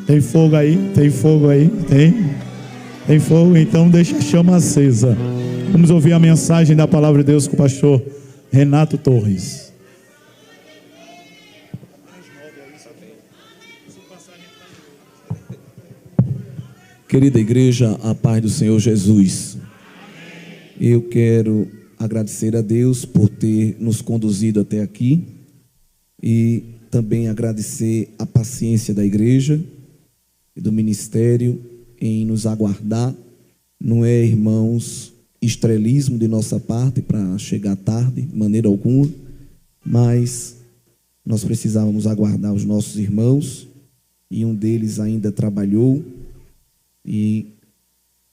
Tem fogo aí? Tem fogo aí? Tem? Tem fogo? Então deixa a chama acesa. Vamos ouvir a mensagem da palavra de Deus com o pastor Renato Torres. Querida igreja, a paz do Senhor Jesus. Eu quero agradecer a Deus por ter nos conduzido até aqui e também agradecer a paciência da igreja e do ministério em nos aguardar. Não é, irmãos, estrelismo de nossa parte para chegar tarde, de maneira alguma, mas nós precisávamos aguardar os nossos irmãos e um deles ainda trabalhou e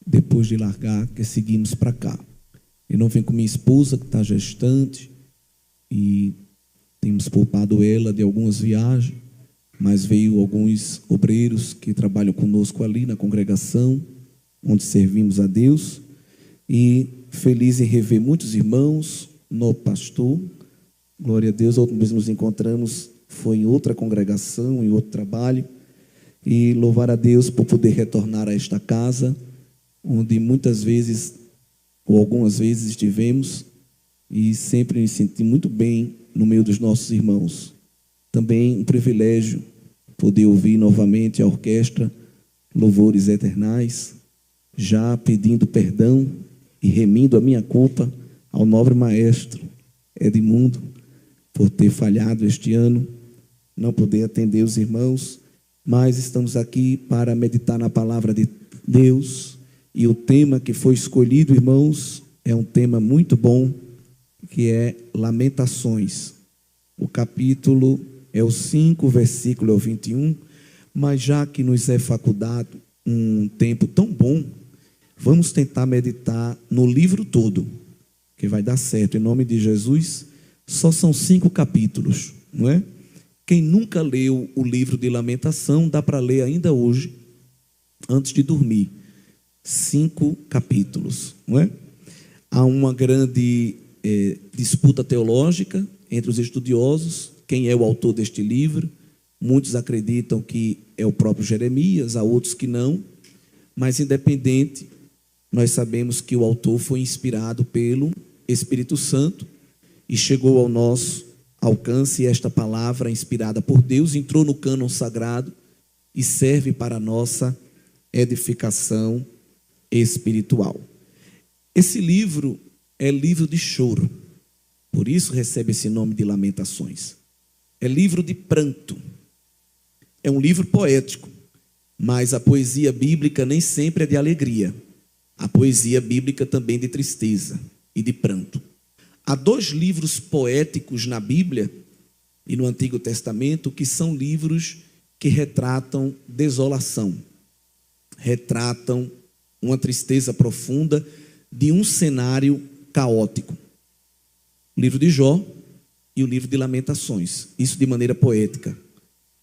depois de largar, que seguimos para cá. Eu não venho com minha esposa que está gestante e temos poupado ela de algumas viagens, mas veio alguns obreiros que trabalham conosco ali na congregação, onde servimos a Deus, e feliz em rever muitos irmãos no pastor. Glória a Deus. Outra vez nos encontramos, foi em outra congregação, em outro trabalho, e louvar a Deus por poder retornar a esta casa, onde muitas vezes, ou algumas vezes estivemos, e sempre me senti muito bem no meio dos nossos irmãos. Também um privilégio poder ouvir novamente a orquestra Louvores Eternais, já pedindo perdão e remindo a minha culpa ao nobre maestro Edmundo, por ter falhado este ano, não poder atender os irmãos, mas estamos aqui para meditar na palavra de Deus, e o tema que foi escolhido, irmãos, é um tema muito bom, que é Lamentações. O capítulo é o 5, versículo é o 21, mas já que nos é facultado um tempo tão bom, vamos tentar meditar no livro todo, que vai dar certo, em nome de Jesus. Só são 5 capítulos, não é? Quem nunca leu o livro de Lamentação, dá para ler ainda hoje, antes de dormir. 5 capítulos, não é? Há uma grande disputa teológica entre os estudiosos, quem é o autor deste livro. Muitos acreditam que é o próprio Jeremias, há outros que não, mas independente, nós sabemos que o autor foi inspirado pelo Espírito Santo e chegou ao nosso alcance, e esta palavra inspirada por Deus entrou no cânon sagrado e serve para a nossa edificação espiritual. Esse livro é livro de choro, por isso recebe esse nome de Lamentações. É livro de pranto, é um livro poético, mas a poesia bíblica nem sempre é de alegria. A poesia bíblica também de tristeza e de pranto. Há 2 livros poéticos na Bíblia e no Antigo Testamento que são livros que retratam desolação, retratam uma tristeza profunda de um cenário caótico. O livro de Jó e o livro de Lamentações, isso de maneira poética.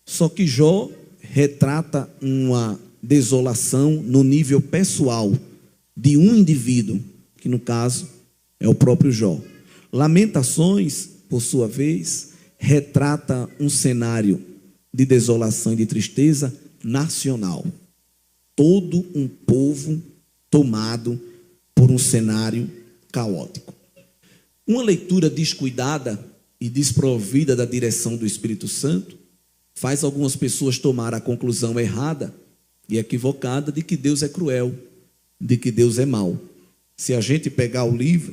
Só que Jó retrata uma desolação no nível pessoal de um indivíduo, que no caso é o próprio Jó. Lamentações, por sua vez, retrata um cenário de desolação e de tristeza nacional. Todo um povo tomado por um cenário caótico. Uma leitura descuidada e desprovida da direção do Espírito Santo faz algumas pessoas tomar a conclusão errada e equivocada de que Deus é cruel, de que Deus é mau. Se a gente pegar o livro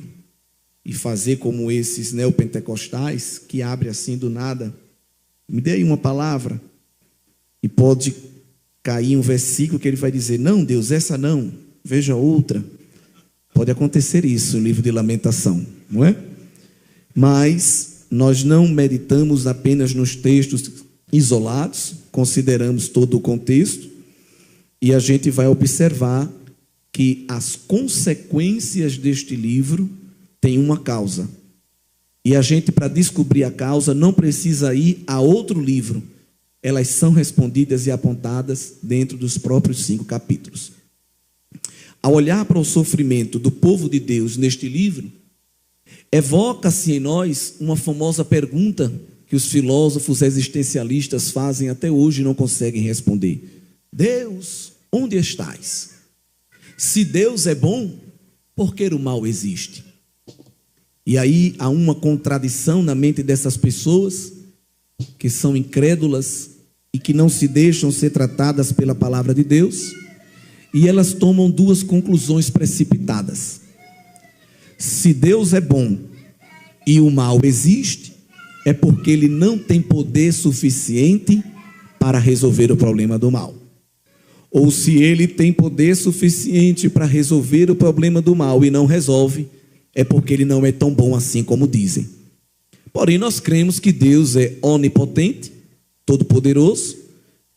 e fazer como esses neopentecostais, que abre assim do nada, me dê aí uma palavra, e pode cair um versículo que ele vai dizer, não Deus, essa não, veja outra. Pode acontecer isso no livro de Lamentação, não é? Mas nós não meditamos apenas nos textos isolados, consideramos todo o contexto, e a gente vai observar que as consequências deste livro têm uma causa. E a gente, para descobrir a causa, não precisa ir a outro livro. Elas são respondidas e apontadas dentro dos próprios 5 capítulos. Ao olhar para o sofrimento do povo de Deus neste livro, evoca-se em nós uma famosa pergunta que os filósofos existencialistas fazem até hoje e não conseguem responder. Deus, onde estás? Se Deus é bom, por que o mal existe? E aí há uma contradição na mente dessas pessoas que são incrédulas e que não se deixam ser tratadas pela palavra de Deus, e elas tomam duas conclusões precipitadas. Se Deus é bom e o mal existe, é porque Ele não tem poder suficiente para resolver o problema do mal. Ou se Ele tem poder suficiente para resolver o problema do mal e não resolve, é porque Ele não é tão bom assim como dizem. Porém, nós cremos que Deus é onipotente, todo-poderoso,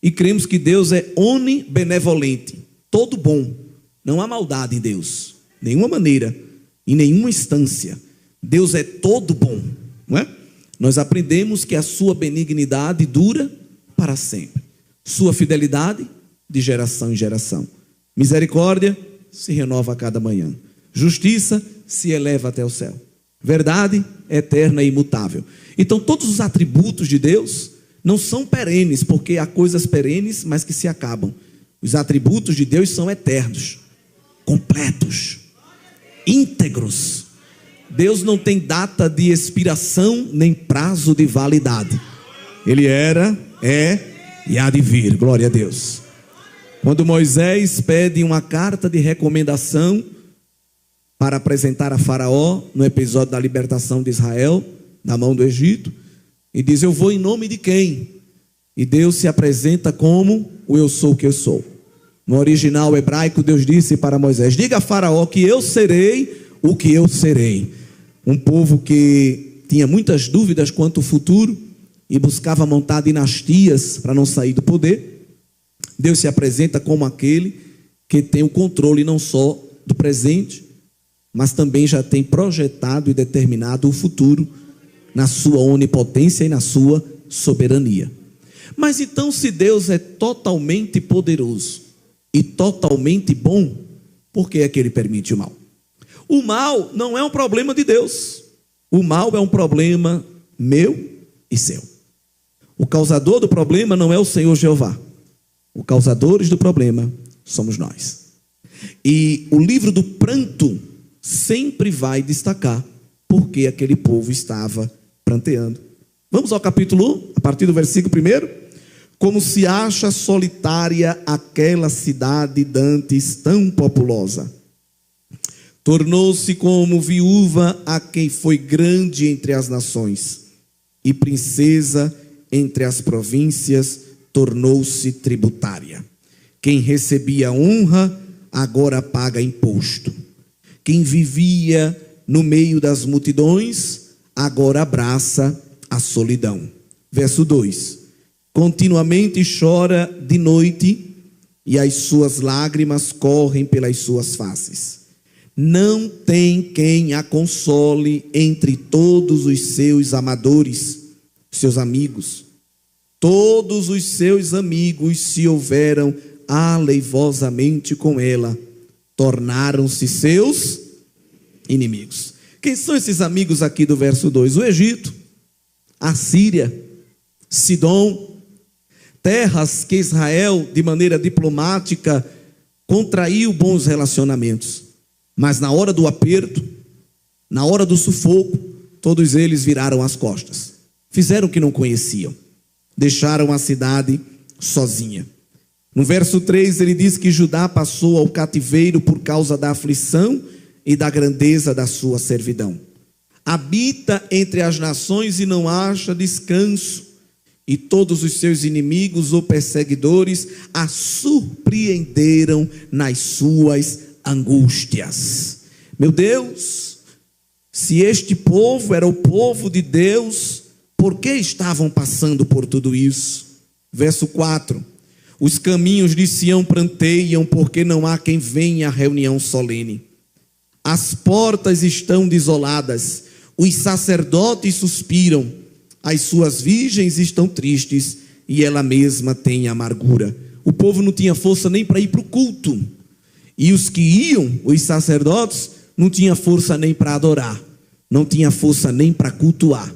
e cremos que Deus é onibenevolente, todo bom. Não há maldade em Deus, nenhuma maneira, em nenhuma instância. Deus é todo bom, não é? Nós aprendemos que a sua benignidade dura para sempre, sua fidelidade de geração em geração, misericórdia se renova a cada manhã, justiça se eleva até o céu, verdade eterna e imutável. Então todos os atributos de Deus não são perenes, porque há coisas perenes, mas que se acabam. Os atributos de Deus são eternos, completos, íntegros. Deus não tem data de expiração, nem prazo de validade. Ele era, é e há de vir, glória a Deus. Quando Moisés pede uma carta de recomendação para apresentar a Faraó, no episódio da libertação de Israel, da mão do Egito, e diz: eu vou em nome de quem? E Deus se apresenta como o eu sou que eu sou. No original hebraico, Deus disse para Moisés: diga a Faraó que eu serei o que eu serei. Um povo que tinha muitas dúvidas quanto ao futuro e buscava montar dinastias para não sair do poder. Deus se apresenta como aquele que tem o controle não só do presente, mas também já tem projetado e determinado o futuro na sua onipotência e na sua soberania. Mas então, se Deus é totalmente poderoso e totalmente bom, por que é que Ele permite o mal? O mal não é um problema de Deus. O mal é um problema meu e seu. O causador do problema não é o Senhor Jeová. Os causadores do problema somos nós. E o livro do pranto sempre vai destacar porque aquele povo estava pranteando. Vamos ao capítulo 1, a partir do versículo 1. Como se acha solitária aquela cidade dantes tão populosa. Tornou-se como viúva a quem foi grande entre as nações, e princesa entre as províncias, tornou-se tributária. Quem recebia honra, agora paga imposto. Quem vivia no meio das multidões, agora abraça a solidão. Verso 2. Continuamente chora de noite, e as suas lágrimas correm pelas suas faces. Não tem quem a console entre todos os seus amadores, seus amigos. Todos os seus amigos se houveram aleivosamente com ela, tornaram-se seus inimigos. Quem são esses amigos aqui do verso 2? O Egito, a Síria, Sidom, terras que Israel, de maneira diplomática, contraiu bons relacionamentos. Mas na hora do aperto, na hora do sufoco, todos eles viraram as costas. Fizeram o que não conheciam. Deixaram a cidade sozinha. No verso 3 ele diz que Judá passou ao cativeiro por causa da aflição e da grandeza da sua servidão. Habita entre as nações e não acha descanso. E todos os seus inimigos ou perseguidores a surpreenderam nas suas angústias. Meu Deus, se este povo era o povo de Deus, por que estavam passando por tudo isso? Verso 4. Os caminhos de Sião pranteiam, porque não há quem venha à reunião solene. As portas estão desoladas, os sacerdotes suspiram, as suas virgens estão tristes, e ela mesma tem amargura. O povo não tinha força nem para ir para o culto. E os que iam, os sacerdotes, não tinha força nem para adorar, não tinha força nem para cultuar.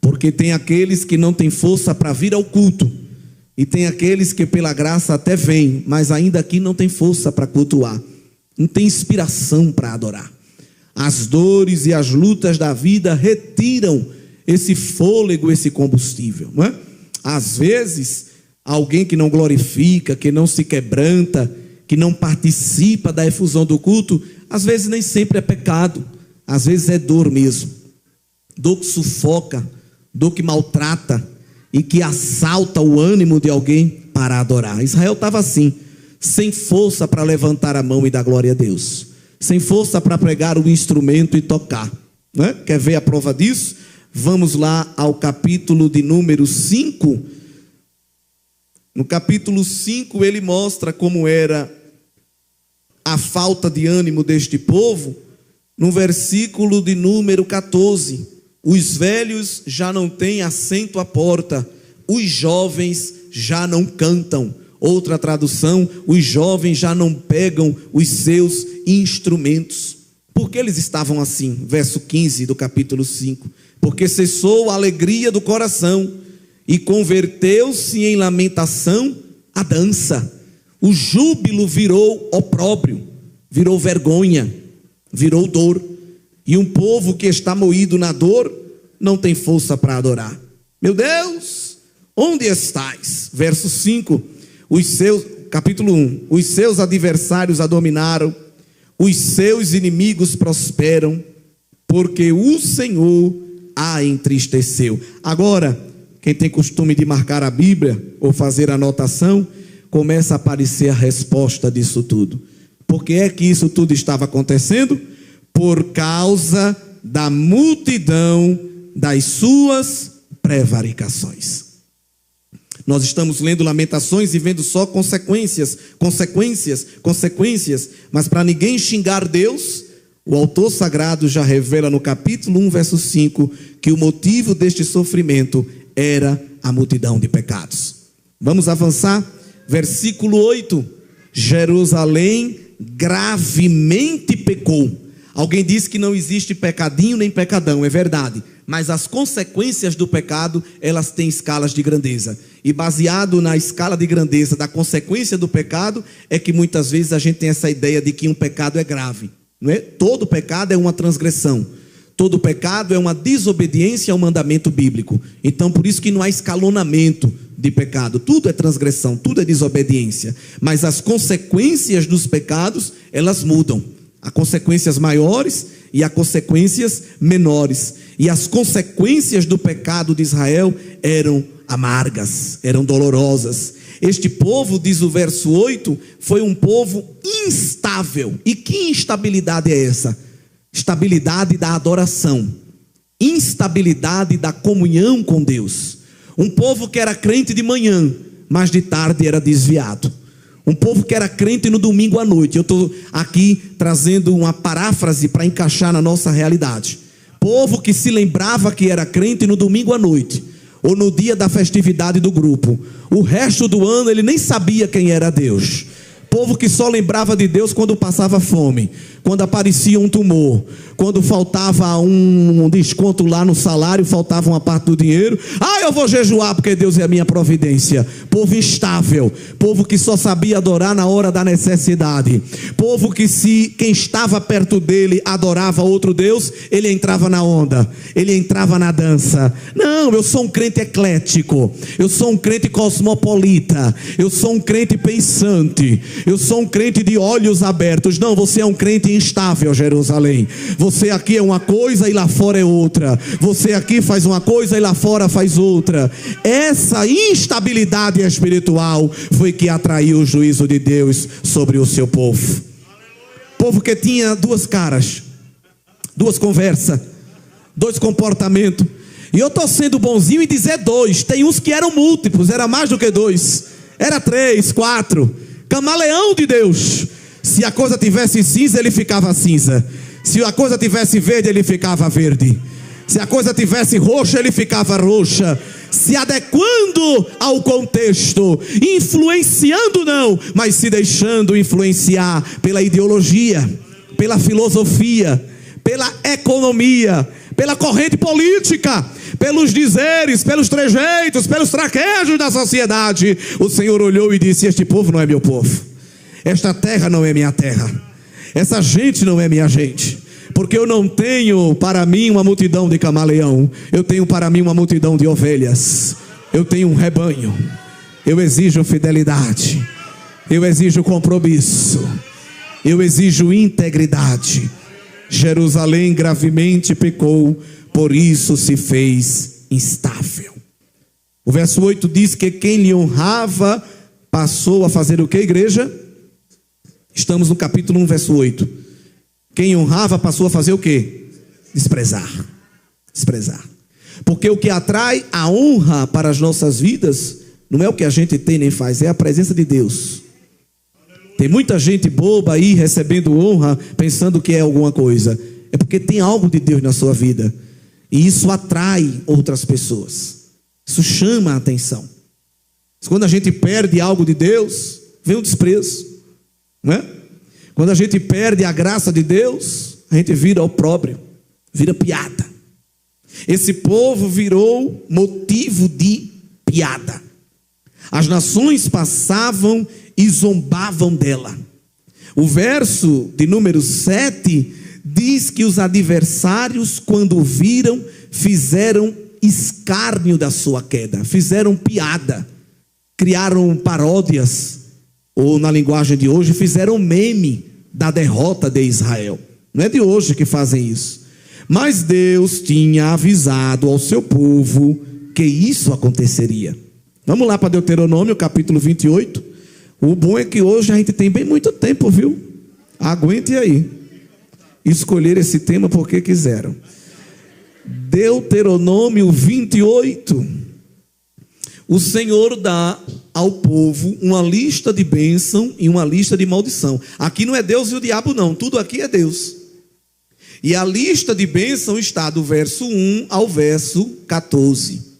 Porque tem aqueles que não têm força para vir ao culto, E tem aqueles que pela graça até vêm, mas ainda aqui não tem força para cultuar, não tem inspiração para adorar. As dores e as lutas da vida retiram esse fôlego, esse combustível, não é? Às vezes, alguém que não glorifica, que não se quebranta, que não participa da efusão do culto, às vezes nem sempre é pecado, às vezes é dor mesmo. Dor que sufoca, dor que maltrata e que assalta o ânimo de alguém para adorar. Israel estava assim, sem força para levantar a mão e dar glória a Deus, sem força para pregar o instrumento e tocar, né? Quer ver a prova disso? Vamos lá ao capítulo de número 5. No capítulo 5 ele mostra como era a falta de ânimo deste povo. No versículo de número 14, os velhos já não têm assento à porta, os jovens já não cantam. Outra tradução, os jovens já não pegam os seus instrumentos. Por que eles estavam assim? Verso 15 do capítulo 5. Porque cessou a alegria do coração e converteu-se em lamentação a dança. O júbilo virou opróbrio, virou vergonha, virou dor. E um povo que está moído na dor não tem força para adorar. Meu Deus, onde estais? Verso 5, capítulo 1. Os seus adversários a dominaram, os seus inimigos prosperam, porque o Senhor a entristeceu. Agora, quem tem costume de marcar a Bíblia ou fazer anotação, começa a aparecer a resposta disso tudo. Por que é que isso tudo estava acontecendo? Por causa da multidão das suas prevaricações. Nós estamos lendo Lamentações e vendo só consequências, mas para ninguém xingar Deus, o autor sagrado já revela no capítulo 1, verso 5, que o motivo deste sofrimento era a multidão de pecados. Vamos avançar, versículo 8, Jerusalém gravemente pecou. Alguém diz que não existe pecadinho nem pecadão, é verdade, mas as consequências do pecado, elas têm escalas de grandeza, e baseado na escala de grandeza da consequência do pecado, é que muitas vezes a gente tem essa ideia de que um pecado é grave, não é? Todo pecado é uma transgressão, todo pecado é uma desobediência ao mandamento bíblico. Então por isso que não há escalonamento de pecado, tudo é transgressão, tudo é desobediência, mas as consequências dos pecados, elas mudam. Há consequências maiores e há consequências menores. E as consequências do pecado de Israel eram amargas, eram dolorosas. Este povo, diz o verso 8, foi um povo instável. E que instabilidade é essa? Estabilidade da adoração, instabilidade da comunhão com Deus. Um povo que era crente de manhã, mas de tarde era desviado. Um povo que era crente no domingo à noite. Eu estou aqui trazendo uma paráfrase para encaixar na nossa realidade. Povo que se lembrava que era crente no domingo à noite, ou no dia da festividade do grupo. O resto do ano ele nem sabia quem era Deus. Povo que só lembrava de Deus quando passava fome, quando aparecia um tumor, quando faltava um desconto lá no salário, faltava uma parte do dinheiro. Eu vou jejuar porque Deus é a minha providência. Povo instável, povo que só sabia adorar na hora da necessidade. Povo que quem estava perto dele adorava outro Deus, ele entrava na onda, ele entrava na dança. Não, eu sou um crente eclético, eu sou um crente cosmopolita, eu sou um crente pensante, eu sou um crente de olhos abertos. Não, você é um crente instável, Jerusalém. Você aqui é uma coisa e lá fora é outra. Você aqui faz uma coisa e lá fora faz outra. Essa instabilidade espiritual foi que atraiu o juízo de Deus sobre o seu povo. Povo que tinha duas caras, duas conversas, dois comportamentos. E eu estou sendo bonzinho em dizer dois. Tem uns que eram múltiplos, era mais do que dois, era 3, 4. Camaleão de Deus. Se a coisa tivesse cinza, ele ficava cinza. Se a coisa tivesse verde, ele ficava verde. Se a coisa tivesse roxa, ele ficava roxa. Se adequando ao contexto, influenciando não, mas se deixando influenciar pela ideologia, pela filosofia, pela economia, pela corrente política, pelos dizeres, pelos trejeitos, pelos traquejos da sociedade. O Senhor olhou e disse: este povo não é meu povo, esta terra não é minha terra, essa gente não é minha gente. Porque eu não tenho para mim uma multidão de camaleão, eu tenho para mim uma multidão de ovelhas. Eu tenho um rebanho. Eu exijo fidelidade, eu exijo compromisso, eu exijo integridade. Jerusalém gravemente pecou, por isso se fez instável. O verso 8 diz que quem lhe honrava passou a fazer o que, igreja? Estamos no capítulo 1, verso 8. Quem honrava passou a fazer o que? Desprezar. Desprezar. Porque o que atrai a honra para as nossas vidas não é o que a gente tem nem faz, é a presença de Deus. Tem muita gente boba aí recebendo honra, pensando que é alguma coisa. É porque tem algo de Deus na sua vida, e isso atrai outras pessoas, isso chama a atenção. Mas quando a gente perde algo de Deus, vem o desprezo, não é? Quando a gente perde a graça de Deus, a gente vira opróbrio, vira piada. Esse povo virou motivo de piada. As nações passavam e zombavam dela. O verso de número 7 diz que os adversários, quando o viram, fizeram escárnio da sua queda, fizeram piada, criaram paródias, ou na linguagem de hoje, fizeram meme da derrota de Israel. Não é de hoje que fazem isso. Mas Deus tinha avisado ao seu povo que isso aconteceria. Vamos lá para Deuteronômio, capítulo 28. O bom é que hoje a gente tem bem muito tempo, viu? Aguente aí. Escolher esse tema porque quiseram. Deuteronômio 28. O Senhor dá ao povo uma lista de bênção e uma lista de maldição. Aqui não é Deus e o diabo não, tudo aqui é Deus. E a lista de bênção está do verso 1 ao verso 14.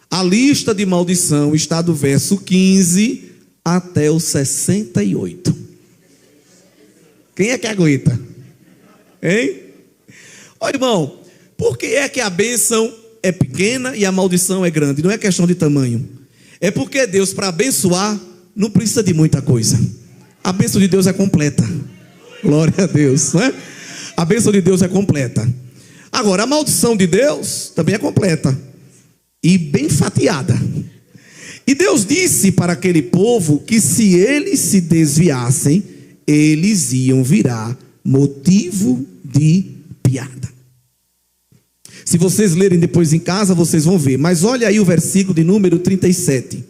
A lista de maldição está do verso 15 até o 68. Quem é que aguenta? Hein? Olha, irmão, por que é que a bênção é pequena e a maldição é grande? Não é questão de tamanho. É porque Deus, para abençoar, não precisa de muita coisa. A bênção de Deus é completa. Glória a Deus, não é? A bênção de Deus é completa. Agora, a maldição de Deus também é completa e bem fatiada. E Deus disse para aquele povo que se eles se desviassem, eles iam virar motivo de piada. Se vocês lerem depois em casa, vocês vão ver. Mas olha aí o versículo de número 37.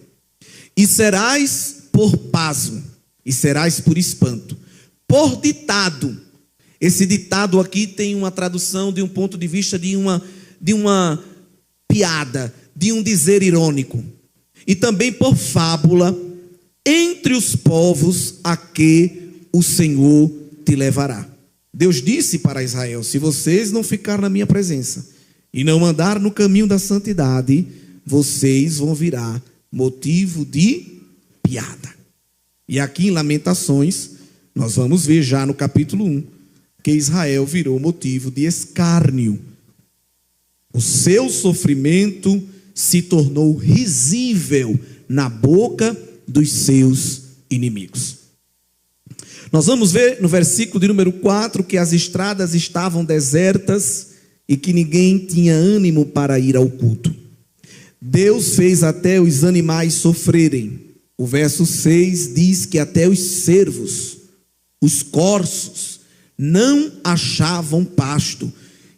E serás por pasmo, e serás por espanto, por ditado. Esse ditado aqui tem uma tradução de um ponto de vista de uma piada, de um dizer irônico. E também por fábula, entre os povos a que o Senhor te levará. Deus disse para Israel: se vocês não ficarem na minha presença e não andar no caminho da santidade, vocês vão virar motivo de piada. E aqui em Lamentações, nós vamos ver já no capítulo 1, que Israel virou motivo de escárnio. O seu sofrimento se tornou risível na boca dos seus inimigos. Nós vamos ver no versículo de número 4 que as estradas estavam desertas e que ninguém tinha ânimo para ir ao culto. Deus fez até os animais sofrerem. O verso 6 diz que até os cervos, os corços, não achavam pasto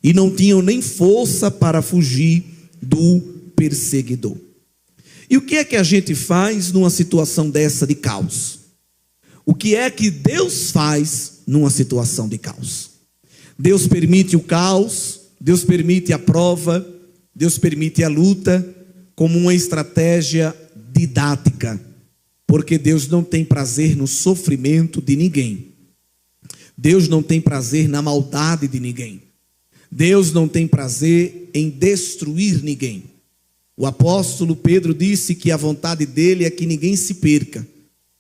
e não tinham nem força para fugir do perseguidor. E o que é que a gente faz numa situação dessa de caos? O que é que Deus faz numa situação de caos? Deus permite o caos, Deus permite a prova, Deus permite a luta como uma estratégia didática, porque Deus não tem prazer no sofrimento de ninguém. Deus não tem prazer na maldade de ninguém. Deus não tem prazer em destruir ninguém. O apóstolo Pedro disse que a vontade dele é que ninguém se perca.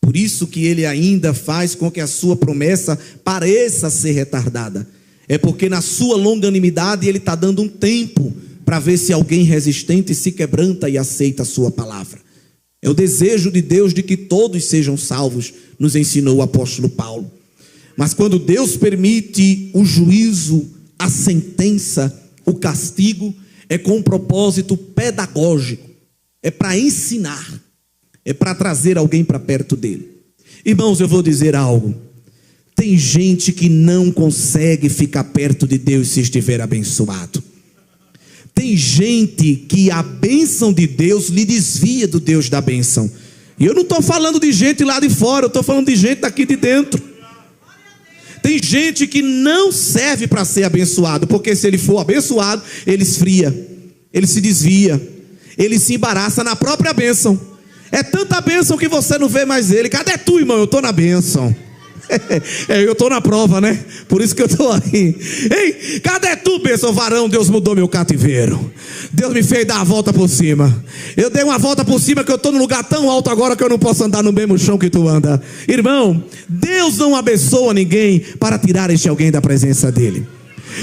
Por isso que ele ainda faz com que a sua promessa pareça ser retardada. é porque na sua longanimidade Ele está dando um tempo para ver se alguém resistente se quebranta e aceita a sua palavra. É o desejo de Deus de que todos sejam salvos, nos ensinou o apóstolo Paulo. Mas quando Deus permite o juízo, a sentença, o castigo, é com um propósito pedagógico, é para ensinar, é para trazer alguém para perto dele. Irmãos, eu vou dizer algo. Tem gente que não consegue ficar perto de Deus se estiver abençoado. Tem gente que a bênção de Deus lhe desvia do Deus da bênção. E eu não estou falando de gente lá de fora, eu estou falando de gente daqui de dentro. Tem gente que não serve para ser abençoado, porque se ele for abençoado, ele esfria, ele se desvia, ele se embaraça na própria bênção. É tanta bênção que você não vê mais ele. Cadê tu, irmão? Eu estou na bênção. Eu estou na prova, né? Por isso que eu estou aí. Ei, cadê tu, bênção varão? Deus mudou meu cativeiro. Deus me fez dar a volta por cima. Eu dei uma volta por cima que eu estou num lugar tão alto agora que eu não posso andar no mesmo chão que tu anda. Irmão, Deus não abençoa ninguém para tirar este alguém da presença dele.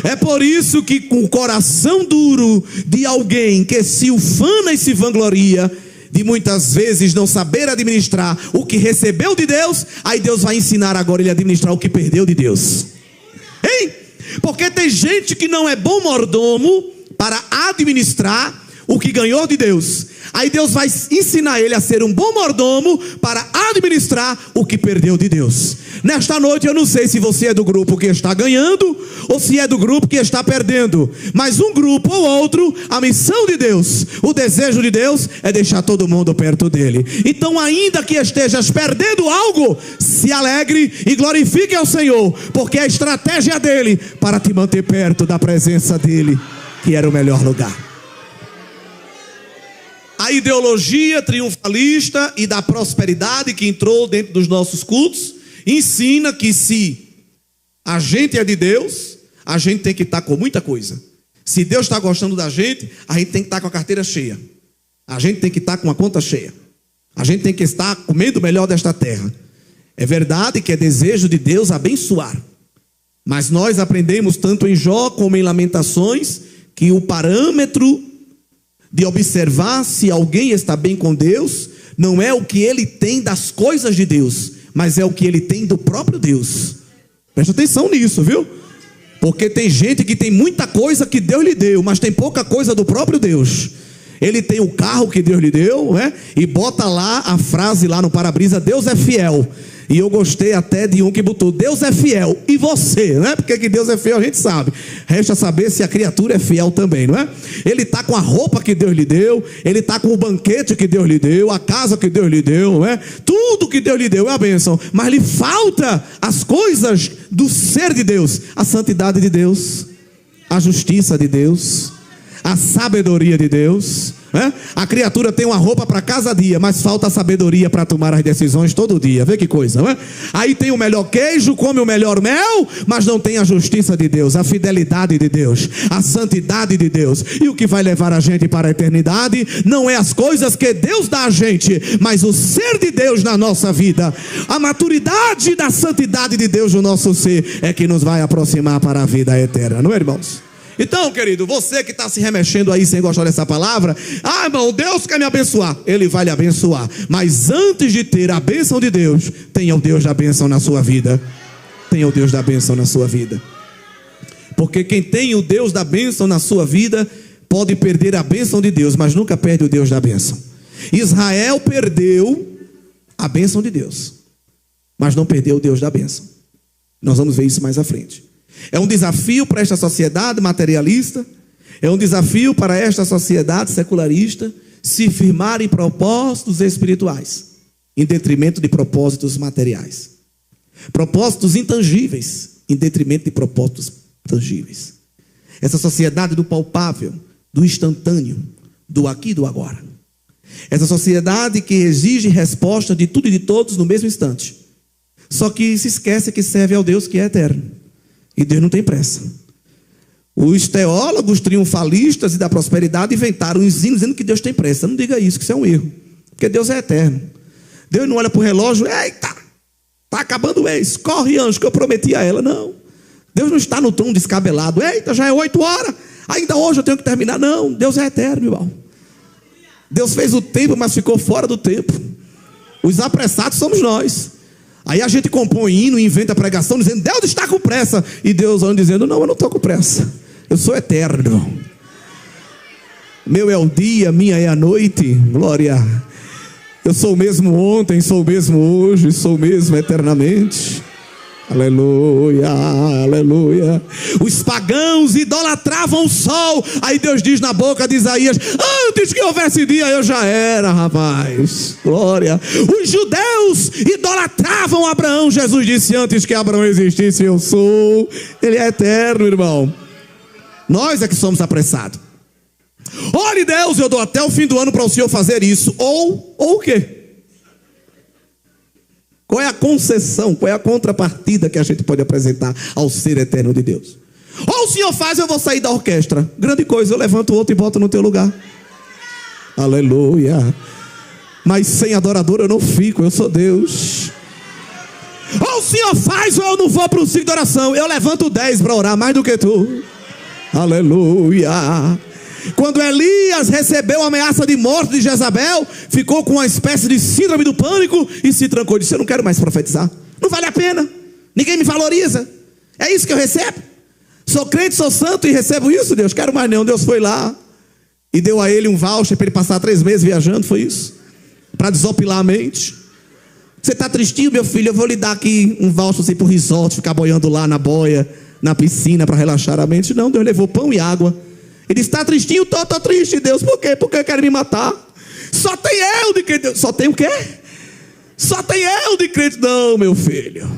É por isso que com o coração duro de alguém que se ufana e se vangloria de muitas vezes não saber administrar o que recebeu de Deus, aí Deus vai ensinar agora ele a administrar o que perdeu de Deus. Hein? Porque tem gente que não é bom mordomo para administrar o que ganhou de Deus. Aí Deus vai ensinar ele a ser um bom mordomo para administrar o que perdeu de Deus. Nesta noite eu não sei se você é do grupo que está ganhando ou se é do grupo que está perdendo. Mas um grupo ou outro, a missão de Deus, o desejo de Deus é deixar todo mundo perto dele. Então ainda que estejas perdendo algo, se alegre e glorifique ao Senhor, porque é a estratégia dele para te manter perto da presença dele, que era o melhor lugar. A ideologia triunfalista e da prosperidade que entrou dentro dos nossos cultos ensina que se a gente é de Deus, a gente tem que estar com muita coisa. Se Deus está gostando da gente, a gente tem que estar com a carteira cheia. A gente tem que estar com a conta cheia. A gente tem que estar comendo o melhor desta terra. É verdade que é desejo de Deus abençoar. Mas nós aprendemos tanto em Jó como em Lamentações que o parâmetro de observar se alguém está bem com Deus não é o que ele tem das coisas de Deus, mas é o que ele tem do próprio Deus. Presta atenção nisso, viu? Porque tem gente que tem muita coisa que Deus lhe deu, mas tem pouca coisa do próprio Deus. Ele tem o carro que Deus lhe deu, né? E bota lá a frase lá no para-brisa: Deus é fiel. E eu gostei até de um que botou: Deus é fiel. E você, né? Porque que Deus é fiel a gente sabe. Resta saber se a criatura é fiel também, não é? Ele está com a roupa que Deus lhe deu, ele está com o banquete que Deus lhe deu, a casa que Deus lhe deu, não é? Tudo que Deus lhe deu é a bênção. Mas lhe falta as coisas do ser de Deus: a santidade de Deus, a justiça de Deus, a sabedoria de Deus, né? A criatura tem uma roupa para cada dia, mas falta a sabedoria para tomar as decisões todo dia. Vê que coisa, não é? Aí tem o melhor queijo, come o melhor mel, mas não tem a justiça de Deus, a fidelidade de Deus, a santidade de Deus. E o que vai levar a gente para a eternidade não é as coisas que Deus dá a gente, mas o ser de Deus na nossa vida. A maturidade da santidade de Deus no nosso ser é que nos vai aproximar para a vida eterna, não é, irmãos? Então, querido, você que está se remexendo aí sem gostar dessa palavra: ah, irmão, Deus quer me abençoar. Ele vai lhe abençoar. Mas antes de ter a bênção de Deus, tenha o Deus da bênção na sua vida. Tenha o Deus da bênção na sua vida. Porque quem tem o Deus da bênção na sua vida pode perder a bênção de Deus, mas nunca perde o Deus da bênção. Israel perdeu a bênção de Deus, mas não perdeu o Deus da bênção. Nós vamos ver isso mais à frente. É um desafio para esta sociedade materialista, é um desafio para esta sociedade secularista se firmar em propósitos espirituais, em detrimento de propósitos materiais. Propósitos intangíveis, em detrimento de propósitos tangíveis. Essa sociedade do palpável, do instantâneo, do aqui e do agora. Essa sociedade que exige resposta de tudo e de todos no mesmo instante. Só que se esquece que serve ao Deus que é eterno. E Deus não tem pressa. Os teólogos triunfalistas e da prosperidade inventaram uns hinos dizendo que Deus tem pressa. Não diga isso, que isso é um erro. Porque Deus é eterno. Deus não olha para o relógio: eita, está acabando o mês, corre, anjo, que eu prometi a ela. Não. Deus não está no tom descabelado. Eita, já é 8 horas, ainda hoje eu tenho que terminar. Não, Deus é eterno, irmão. Deus fez o tempo, mas ficou fora do tempo. Os apressados somos nós. Aí a gente compõe hino e inventa pregação dizendo, Deus está com pressa. E Deus anda dizendo, não, eu não estou com pressa. Eu sou eterno. Meu é o dia, minha é a noite. Glória. Eu sou o mesmo ontem, sou o mesmo hoje, sou o mesmo eternamente. Aleluia, aleluia. Os pagãos idolatravam o sol. Aí Deus diz na boca de Isaías, antes que houvesse dia eu já era, rapaz. Glória. Os judeus idolatravam Abraão. Jesus disse, antes que Abraão existisse eu sou. Ele é eterno, irmão. Nós é que somos apressados. Olhe, Deus, eu dou até o fim do ano para o Senhor fazer isso. Ou o quê? Qual é a concessão, qual é a contrapartida que a gente pode apresentar ao ser eterno de Deus? Ou o Senhor faz, eu vou sair da orquestra. Grande coisa, eu levanto o outro e boto no teu lugar. Aleluia. Mas sem adorador eu não fico, eu sou Deus. Ou o Senhor faz, ou eu não vou para o ciclo de oração. Eu levanto 10 para orar mais do que tu. Aleluia. Quando Elias recebeu a ameaça de morte de Jezabel, ficou com uma espécie de síndrome do pânico e se trancou. Disse, eu não quero mais profetizar, não vale a pena, ninguém me valoriza. É isso que eu recebo? Sou crente, sou santo e recebo isso, Deus? Quero mais não. Deus foi lá e deu a ele um voucher para ele passar 3 meses viajando, foi isso? Para desopilar a mente. Você está tristinho, meu filho? Eu vou lhe dar aqui um voucher assim, para o resort, ficar boiando lá na boia, na piscina, para relaxar a mente. Não, Deus levou pão e água. Ele está tristinho, estou triste, Deus. Por quê? Porque quer me matar. Só tem eu de crente. Só tem o quê? Só tem eu de crente. Não, meu filho.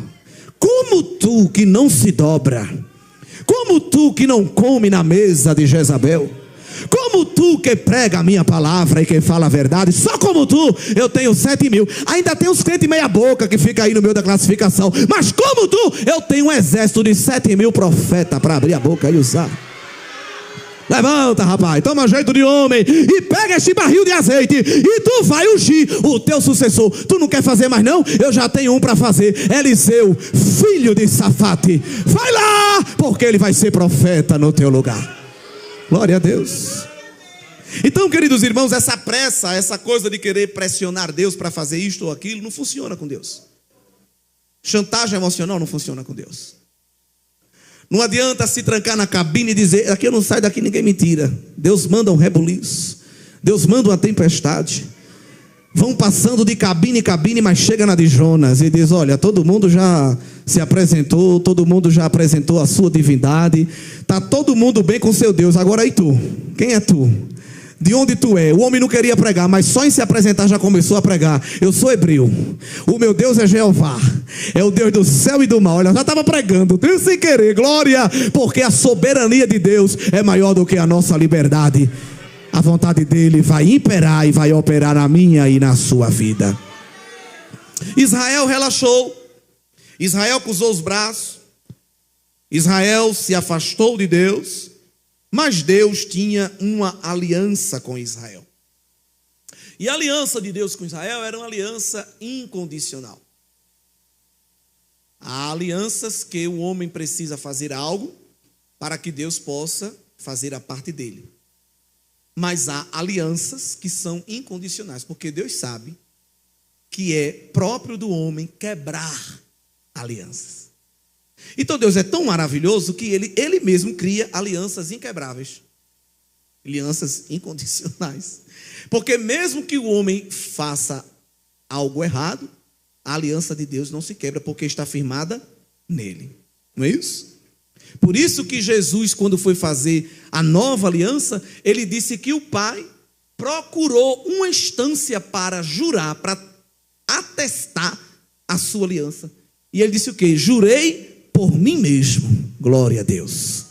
Como tu que não se dobra, como tu que não come na mesa de Jezabel, como tu que prega a minha palavra e que fala a verdade, só como tu, eu tenho 7.000. Ainda tem uns crentes meia boca que fica aí no meio da classificação. Mas como tu, eu tenho um exército de 7.000 profetas para abrir a boca e usar. Levanta, rapaz, toma jeito de homem e pega este barril de azeite e tu vai ungir o teu sucessor. Tu não quer fazer mais não? Eu já tenho um para fazer. Eliseu, filho de Safate. Vai lá, porque ele vai ser profeta no teu lugar. Glória a Deus. Então, queridos irmãos, essa pressa, essa coisa de querer pressionar Deus para fazer isto ou aquilo, não funciona com Deus. Chantagem emocional não funciona com Deus. Não adianta se trancar na cabine e dizer, aqui eu não saio daqui, ninguém me tira. Deus manda um rebuliço, Deus manda uma tempestade. Vão passando de cabine em cabine, mas chega na de Jonas e diz, olha, todo mundo já se apresentou, todo mundo já apresentou a sua divindade, está todo mundo bem com seu Deus, agora e tu? Quem é tu? De onde tu é? O homem não queria pregar, mas só em se apresentar já começou a pregar. Eu sou hebreu, o meu Deus é Jeová, é o Deus do céu e do mar. Olha, já estava pregando, Deus sem querer, glória, porque a soberania de Deus é maior do que a nossa liberdade. A vontade dele vai imperar e vai operar na minha e na sua vida. Israel relaxou, Israel cruzou os braços, Israel se afastou de Deus. Mas Deus tinha uma aliança com Israel. E a aliança de Deus com Israel era uma aliança incondicional. Há alianças que o homem precisa fazer algo para que Deus possa fazer a parte dele. Mas há alianças que são incondicionais, porque Deus sabe que é próprio do homem quebrar alianças. Então Deus é tão maravilhoso que Ele mesmo cria alianças inquebráveis. Alianças incondicionais. Porque mesmo que o homem faça algo errado, a aliança de Deus não se quebra, porque está firmada nele. Não é isso? Por isso que Jesus, quando foi fazer a nova aliança, ele disse que o Pai procurou uma instância para jurar, para atestar a sua aliança. E ele disse o quê? Jurei por mim mesmo. Glória a Deus.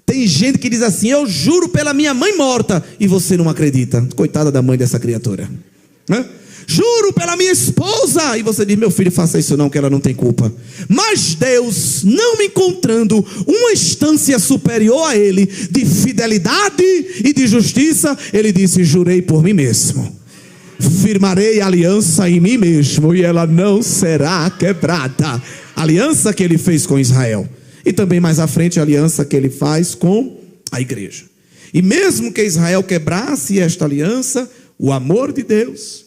Tem gente que diz assim, eu juro pela minha mãe morta, e você não acredita. Coitada da mãe dessa criatura, né? Juro pela minha esposa, e você diz, meu filho, faça isso não, que ela não tem culpa. Mas Deus, não me encontrando uma instância superior a ele, de fidelidade e de justiça, ele disse, jurei por mim mesmo, firmarei aliança em mim mesmo, e ela não será quebrada. Aliança que ele fez com Israel. E também mais à frente a aliança que ele faz com a igreja. E mesmo que Israel quebrasse esta aliança, o amor de Deus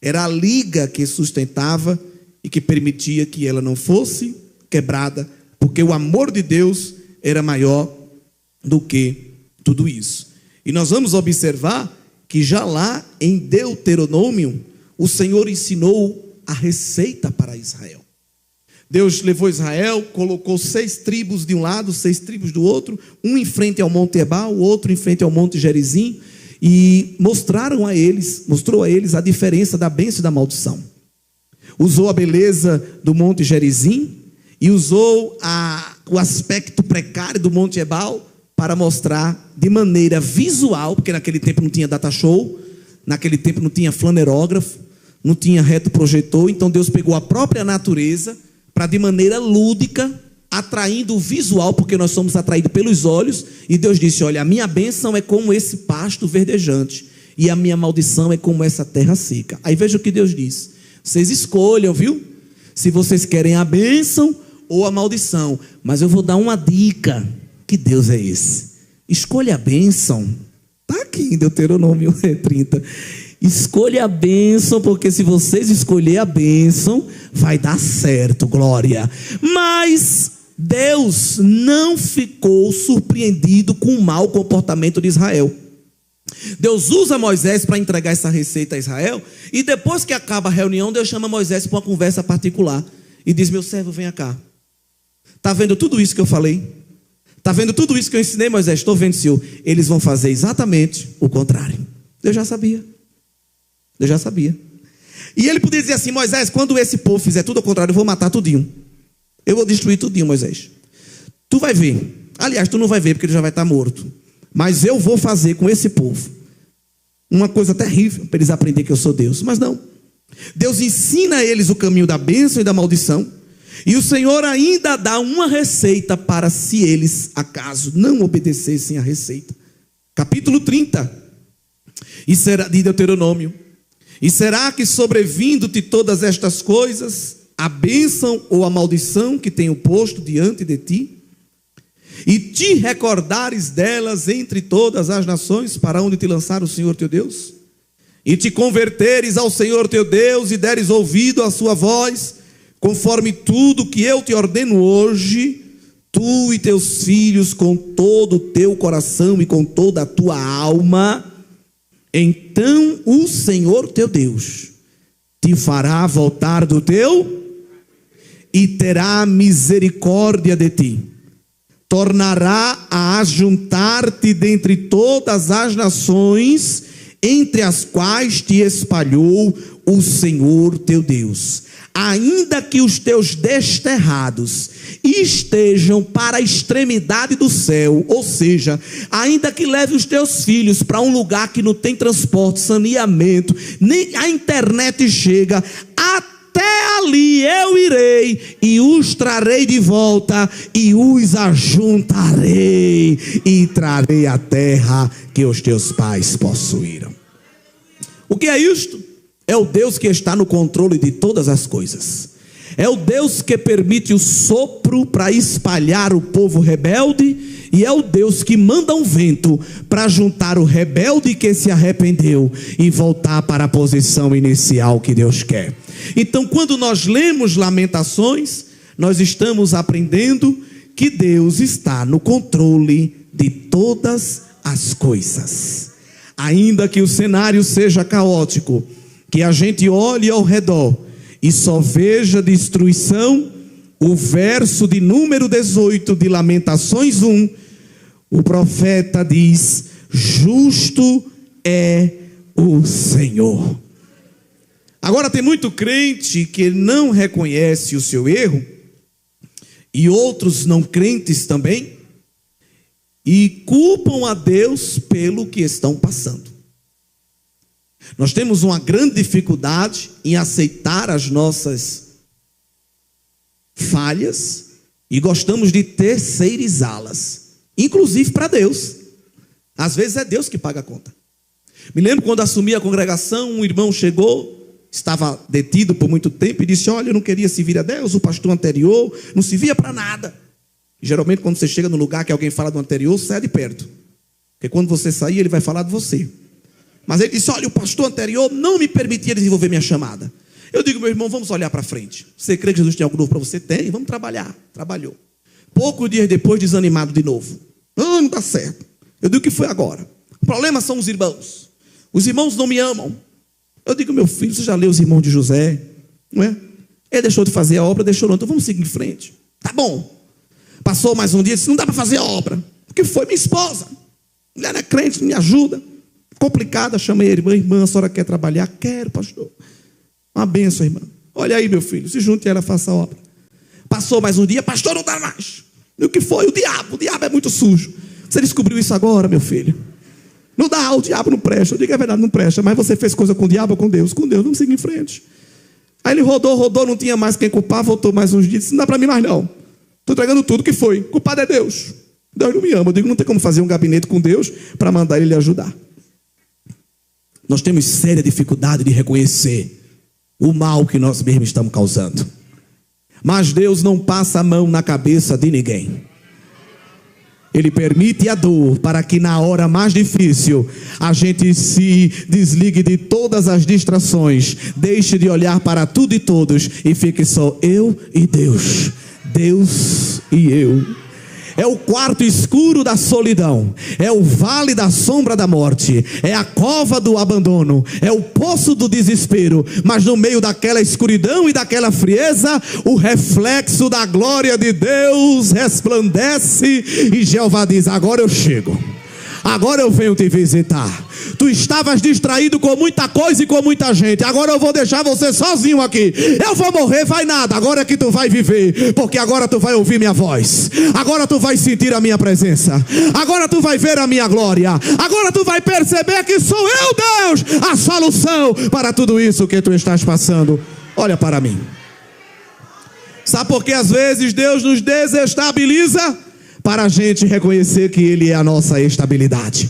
era a liga que sustentava e que permitia que ela não fosse quebrada, porque o amor de Deus era maior do que tudo isso. E nós vamos observar que já lá em Deuteronômio, o Senhor ensinou a receita para Israel. Deus levou Israel, colocou 6 tribos de um lado, 6 tribos do outro, um em frente ao Monte Ebal, o outro em frente ao Monte Gerizim, e mostrou a eles a diferença da bênção e da maldição. Usou a beleza do Monte Gerizim e usou o aspecto precário do Monte Ebal para mostrar de maneira visual, porque naquele tempo não tinha data show, naquele tempo não tinha flanerógrafo, não tinha retroprojetor, então Deus pegou a própria natureza para de maneira lúdica, atraindo o visual, porque nós somos atraídos pelos olhos, e Deus disse: olha, a minha bênção é como esse pasto verdejante, e a minha maldição é como essa terra seca. Aí veja o que Deus diz: vocês escolham, viu? Se vocês querem a bênção ou a maldição, mas eu vou dar uma dica. Que Deus é esse? Escolha a bênção. Está aqui em Deuteronômio 30. Escolha a bênção, porque se vocês escolherem a bênção, vai dar certo, glória. Mas Deus não ficou surpreendido com o mau comportamento de Israel. Deus usa Moisés para entregar essa receita a Israel, e depois que acaba a reunião, Deus chama Moisés para uma conversa particular e diz: meu servo, venha cá. Está vendo tudo isso que eu falei? Está vendo tudo isso que eu ensinei, Moisés? Estou vendo, Senhor. Eles vão fazer exatamente o contrário. Deus já sabia. Deus já sabia. E ele podia dizer assim: Moisés, quando esse povo fizer tudo ao contrário, eu vou matar tudinho. Eu vou destruir tudinho, Moisés. Tu vai ver. Aliás, tu não vai ver, porque ele já vai estar morto. Mas eu vou fazer com esse povo uma coisa terrível, para eles aprenderem que eu sou Deus. Mas não. Deus ensina a eles o caminho da bênção e da maldição. E o Senhor ainda dá uma receita para se eles, acaso, não obedecessem a receita. Capítulo 30 de Deuteronômio. E será que sobrevindo-te todas estas coisas, a bênção ou a maldição que tenho posto diante de ti, e te recordares delas entre todas as nações para onde te lançar o Senhor teu Deus, e te converteres ao Senhor teu Deus e deres ouvido à sua voz, conforme tudo que eu te ordeno hoje, tu e teus filhos com todo o teu coração e com toda a tua alma, então o Senhor teu Deus te fará voltar do teu e terá misericórdia de ti. Tornará a ajuntar-te dentre todas as nações, entre as quais te espalhou o Senhor teu Deus. Ainda que os teus desterrados estejam para a extremidade do céu, ou seja, ainda que leve os teus filhos para um lugar que não tem transporte, saneamento, nem a internet chega, até ali eu irei e os trarei de volta e os ajuntarei e trarei a terra que os teus pais possuíram. O que é isto? É o Deus que está no controle de todas as coisas. É o Deus que permite o sopro para espalhar o povo rebelde, e é o Deus que manda um vento para juntar o rebelde que se arrependeu e voltar para a posição inicial que Deus quer. Então, quando nós lemos Lamentações, nós estamos aprendendo que Deus está no controle de todas as coisas. Ainda que o cenário seja caótico, que a gente olhe ao redor e só veja destruição, o verso de número 18 de Lamentações 1, o profeta diz: justo é o Senhor. Agora tem muito crente que não reconhece o seu erro, e outros não crentes também, e culpam a Deus pelo que estão passando. Nós temos uma grande dificuldade em aceitar as nossas falhas e gostamos de terceirizá-las, inclusive para Deus. Às vezes é Deus que paga a conta. Me lembro quando assumi a congregação, um irmão chegou, estava detido por muito tempo e disse: olha, eu não queria servir a Deus, o pastor anterior não servia para nada. Geralmente quando você chega no lugar que alguém fala do anterior, sai de perto. Porque quando você sair, ele vai falar de você. Mas ele disse, olha, o pastor anterior não me permitia desenvolver minha chamada. Eu digo, meu irmão, vamos olhar para frente. Você crê que Jesus tem algo novo para você? Tem, vamos trabalhar. Trabalhou. Poucos dias depois, desanimado de novo. Não dá certo. Eu digo, o que foi agora? O problema são os irmãos. Os irmãos não me amam. Eu digo, meu filho, você já leu os irmãos de José? Não é? Ele deixou de fazer a obra, deixou não. Então vamos seguir em frente. Tá bom. Passou mais um dia, disse, não dá para fazer a obra. O que foi? Minha esposa. Mulher não é crente, me ajuda. Complicada, chamei a irmã, a senhora quer trabalhar? Quero, pastor. Uma bênção, irmã. Olha aí, meu filho, se junte e ela faça a obra. Passou mais um dia, pastor, não dá mais. E o que foi? O diabo é muito sujo. Você descobriu isso agora, meu filho? Não dá, o diabo não presta. Eu digo, é verdade, não presta. Mas você fez coisa com o diabo ou com Deus? Com Deus, vamos seguir em frente. Aí ele rodou, não tinha mais quem culpar, voltou mais uns dias, disse, não dá para mim mais não. Estou entregando tudo, o que foi? Culpado é Deus. Deus não me ama. Eu digo, não tem como fazer um gabinete com Deus para mandar ele lhe ajudar. Nós temos séria dificuldade de reconhecer o mal que nós mesmos estamos causando. Mas Deus não passa a mão na cabeça de ninguém. Ele permite a dor para que na hora mais difícil a gente se desligue de todas as distrações, deixe de olhar para tudo e todos e fique só eu e Deus, Deus e eu. É o quarto escuro da solidão, é o vale da sombra da morte, é a cova do abandono, é o poço do desespero, mas no meio daquela escuridão e daquela frieza, o reflexo da glória de Deus resplandece e Jeová diz, agora eu chego. Agora eu venho te visitar. Tu estavas distraído com muita coisa e com muita gente. Agora eu vou deixar você sozinho aqui. Eu vou morrer, vai nada. Agora é que tu vai viver. Porque agora tu vai ouvir minha voz. Agora tu vai sentir a minha presença. Agora tu vai ver a minha glória. Agora tu vai perceber que sou eu, Deus, a solução para tudo isso que tu estás passando. Olha para mim. Sabe por que às vezes Deus nos desestabiliza? Para a gente reconhecer que Ele é a nossa estabilidade.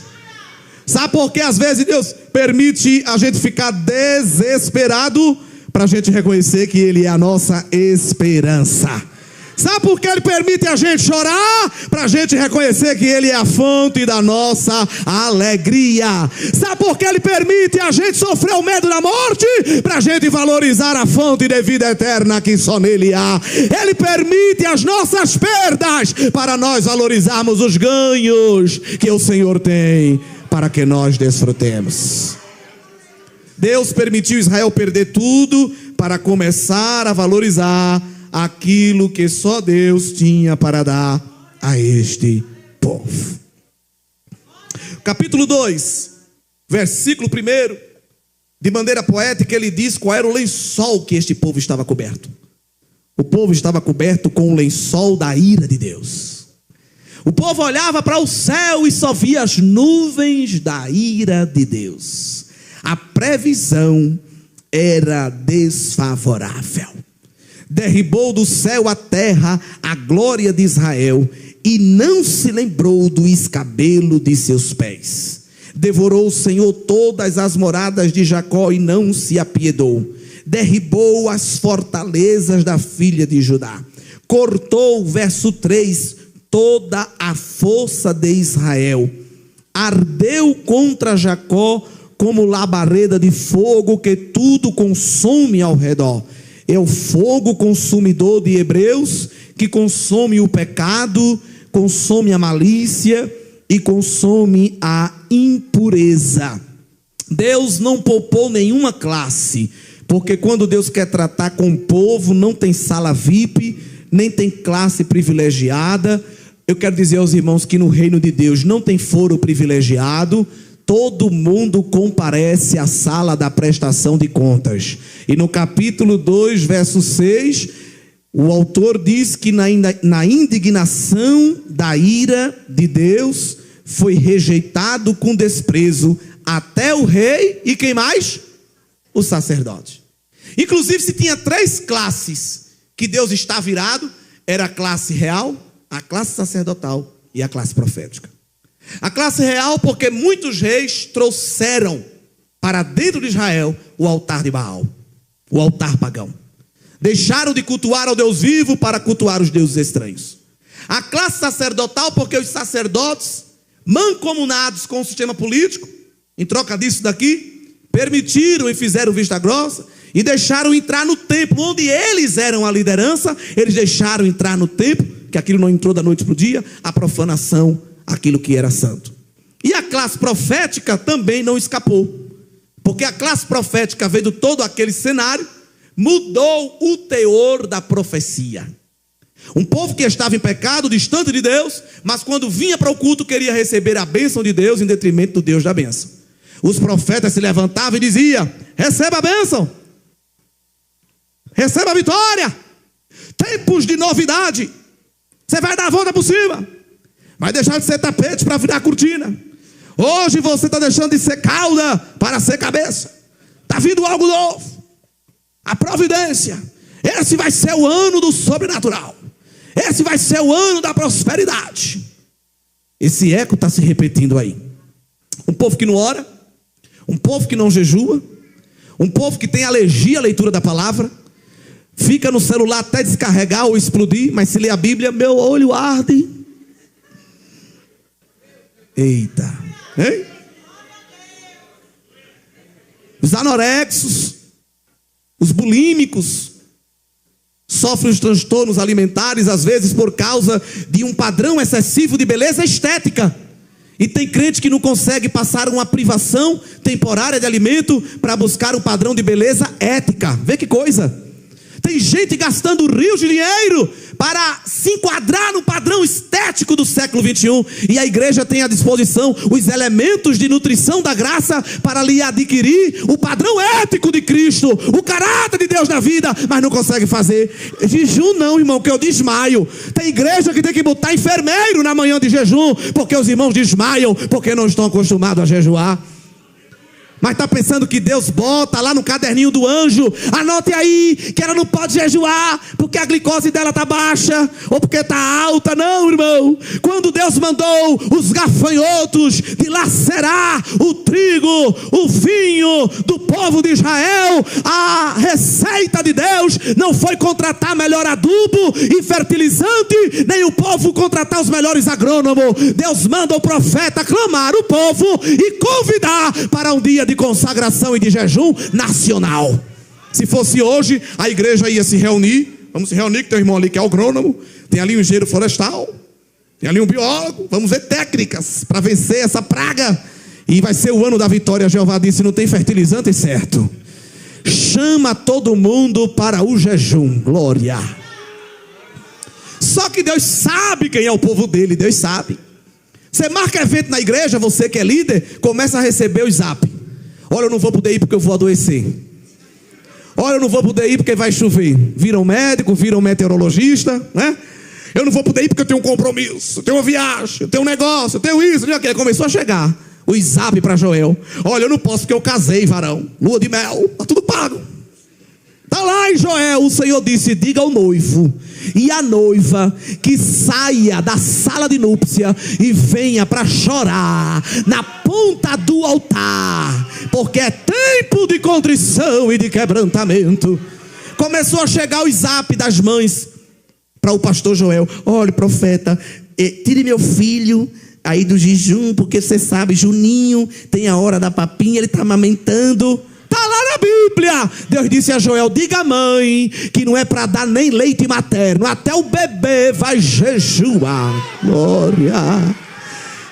Sabe por que às vezes Deus permite a gente ficar desesperado? Para a gente reconhecer que Ele é a nossa esperança. Sabe por que Ele permite a gente chorar? Para a gente reconhecer que Ele é a fonte da nossa alegria. Sabe por que Ele permite a gente sofrer o medo da morte? Para a gente valorizar a fonte de vida eterna que só nele há. Ele permite as nossas perdas para nós valorizarmos os ganhos que o Senhor tem para que nós desfrutemos. Deus permitiu Israel perder tudo para começar a valorizar aquilo que só Deus tinha para dar a este povo. Capítulo 2, versículo 1, de maneira poética, ele diz qual era o lençol que este povo estava coberto. O povo estava coberto com o lençol da ira de Deus. O povo olhava para o céu e só via as nuvens da ira de Deus. A previsão era desfavorável. Derribou do céu à terra a glória de Israel e não se lembrou do escabelo de seus pés. Devorou o Senhor todas as moradas de Jacó e não se apiedou. Derribou as fortalezas da filha de Judá. Cortou, verso 3, toda a força de Israel. Ardeu contra Jacó como labareda de fogo que tudo consome ao redor. É o fogo consumidor de Hebreus, que consome o pecado, consome a malícia e consome a impureza. Deus não poupou nenhuma classe, porque quando Deus quer tratar com o povo, não tem sala VIP, nem tem classe privilegiada. Eu quero dizer aos irmãos que no reino de Deus não tem foro privilegiado. Todo mundo comparece à sala da prestação de contas. E no capítulo 2, verso 6, o autor diz que na indignação da ira de Deus, foi rejeitado com desprezo até o rei e quem mais? O sacerdote. Inclusive, se tinha 3 classes que Deus está virado, era a classe real, a classe sacerdotal e a classe profética. A classe real, porque muitos reis trouxeram para dentro de Israel o altar de Baal, o altar pagão. Deixaram de cultuar ao Deus vivo para cultuar os deuses estranhos. A classe sacerdotal, porque os sacerdotes, mancomunados com o sistema político, em troca disso daqui, permitiram e fizeram vista grossa e deixaram entrar no templo, onde eles eram a liderança. Eles deixaram entrar no templo, que aquilo não entrou da noite para o dia, a profanação, aquilo que era santo. E a classe profética também não escapou, porque a classe profética, vendo todo aquele cenário, mudou o teor da profecia. Um povo que estava em pecado, distante de Deus, mas quando vinha para o culto queria receber a bênção de Deus em detrimento do Deus da bênção. Os profetas se levantavam e diziam: receba a bênção, receba a vitória, tempos de novidade, você vai dar a volta por cima, vai deixar de ser tapete para virar cortina. Hoje você está deixando de ser cauda para ser cabeça. Está vindo algo novo, a providência. Esse vai ser o ano do sobrenatural, esse vai ser o ano da prosperidade. Esse eco está se repetindo aí. Um povo que não ora, um povo que não jejua, um povo que tem alergia à leitura da palavra, fica no celular até descarregar ou explodir, mas se lê a Bíblia, meu olho arde. Eita, hein? Os anorexos, os bulímicos, sofrem os transtornos alimentares, às vezes por causa de um padrão excessivo de beleza estética. E tem crente que não consegue passar uma privação temporária de alimento para buscar um padrão de beleza ética. Vê que coisa. Tem gente gastando rios de dinheiro para se enquadrar no padrão estético do século 21. E a igreja tem à disposição os elementos de nutrição da graça para lhe adquirir o padrão ético de Cristo, o caráter de Deus na vida, mas não consegue fazer. Jejum não, irmão, que eu desmaio. Tem igreja que tem que botar enfermeiro na manhã de jejum, porque os irmãos desmaiam, porque não estão acostumados a jejuar. Mas está pensando que Deus bota lá no caderninho do anjo: anote aí que ela não pode jejuar porque a glicose dela está baixa ou porque está alta. Não, irmão. Quando Deus mandou os gafanhotos dilacerar o trigo, o vinho do povo de Israel, a receita de Deus não foi contratar melhor adubo e fertilizante, nem o povo contratar os melhores agrônomos. Deus manda o profeta clamar o povo e convidar para um dia de consagração e de jejum nacional. Se fosse hoje, a igreja ia se reunir. Vamos se reunir, que tem um irmão ali que é agrônomo, tem ali um engenheiro florestal, tem ali um biólogo. Vamos ver técnicas para vencer essa praga. E vai ser o ano da vitória. Jeová disse: não tem fertilizante, certo? Chama todo mundo para o jejum. Glória. Só que Deus sabe quem é o povo dele. Deus sabe. Você marca evento na igreja, você que é líder, começa a receber o zap: olha, eu não vou poder ir porque eu vou adoecer. Olha, eu não vou poder ir porque vai chover. Vira um médico, vira um meteorologista, né? Eu não vou poder ir porque eu tenho um compromisso, eu tenho uma viagem, eu tenho um negócio, eu tenho isso. Começou a chegar o zap para Joel: olha, eu não posso porque eu casei, varão. Lua de mel, está tudo pago. Está lá em Joel, o Senhor disse: diga ao noivo e à noiva que saia da sala de núpcia e venha para chorar na ponta do altar, porque é tempo de contrição e de quebrantamento. Começou a chegar o zap das mães para o pastor Joel: olha, profeta, tire meu filho aí do jejum, porque você sabe, Juninho tem a hora da papinha, ele está amamentando. Está lá na Bíblia. Deus disse a Joel: diga à mãe que não é para dar nem leite materno, até o bebê vai jejuar. Glória.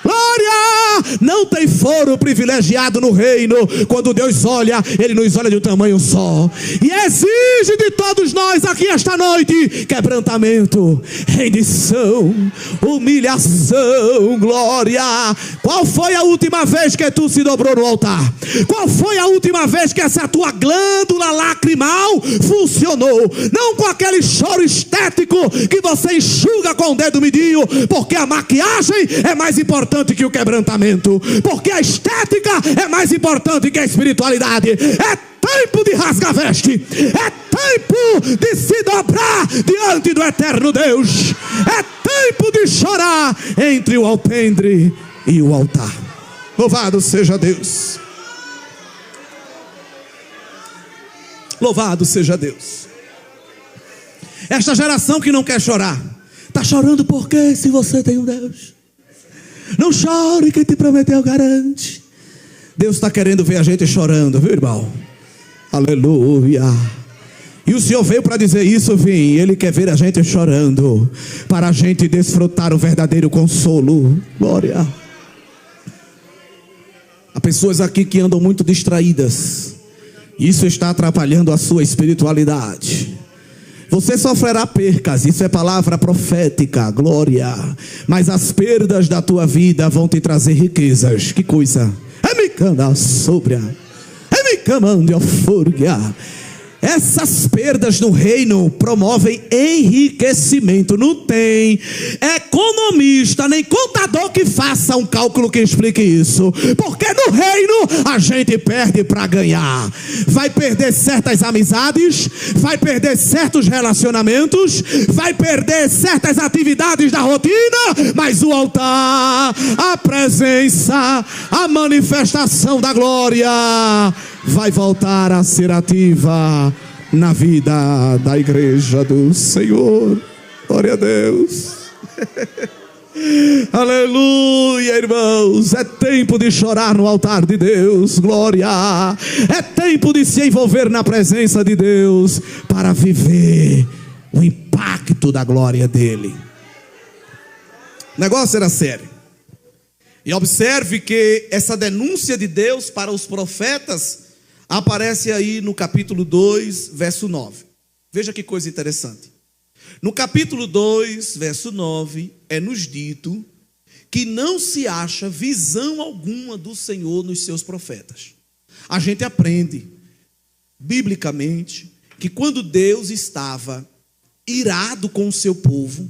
Glória! Não tem foro privilegiado no reino. Quando Deus olha, Ele nos olha de um tamanho só. E exige de todos nós aqui esta noite quebrantamento, rendição, humilhação. Glória! Qual foi a última vez que tu se dobrou no altar? Qual foi a última vez que essa tua glândula lacrimal funcionou? Não com aquele choro estético que você enxuga com o dedo midinho, porque a maquiagem é mais importante que o quebrantamento, porque a estética é mais importante que a espiritualidade. É tempo de rasgar veste, é tempo de se dobrar diante do eterno Deus, é tempo de chorar entre o alpendre e o altar. Louvado seja Deus, louvado seja Deus. Esta geração que não quer chorar está Está chorando por quê se você tem um Deus? Não chore, quem te prometeu garante. Deus está querendo ver a gente chorando, viu, irmão? Aleluia. E o Senhor veio para dizer isso, vim. Ele quer ver a gente chorando, para a gente desfrutar o verdadeiro consolo. Glória. Há pessoas aqui que andam muito distraídas. Isso está atrapalhando a sua espiritualidade. Você sofrerá percas, isso é palavra profética, glória. Mas as perdas da tua vida vão te trazer riquezas. Que coisa. Essas perdas no reino promovem enriquecimento. Não tem economista nem contador que faça um cálculo que explique isso. Porque no reino a gente perde para ganhar. Vai perder certas amizades, vai perder certos relacionamentos, vai perder certas atividades da rotina, mas o altar, a presença, a manifestação da glória vai voltar a ser ativa na vida da igreja do Senhor. Glória a Deus. Aleluia, irmãos. É tempo de chorar no altar de Deus. Glória. É tempo de se envolver na presença de Deus para viver o impacto da glória dele. O negócio era sério. E observe que essa denúncia de Deus para os profetas aparece aí no capítulo 2, verso 9. Veja que coisa interessante. No capítulo 2, verso 9, é nos dito que não se acha visão alguma do Senhor nos seus profetas. A gente aprende, biblicamente, que quando Deus estava irado com o seu povo,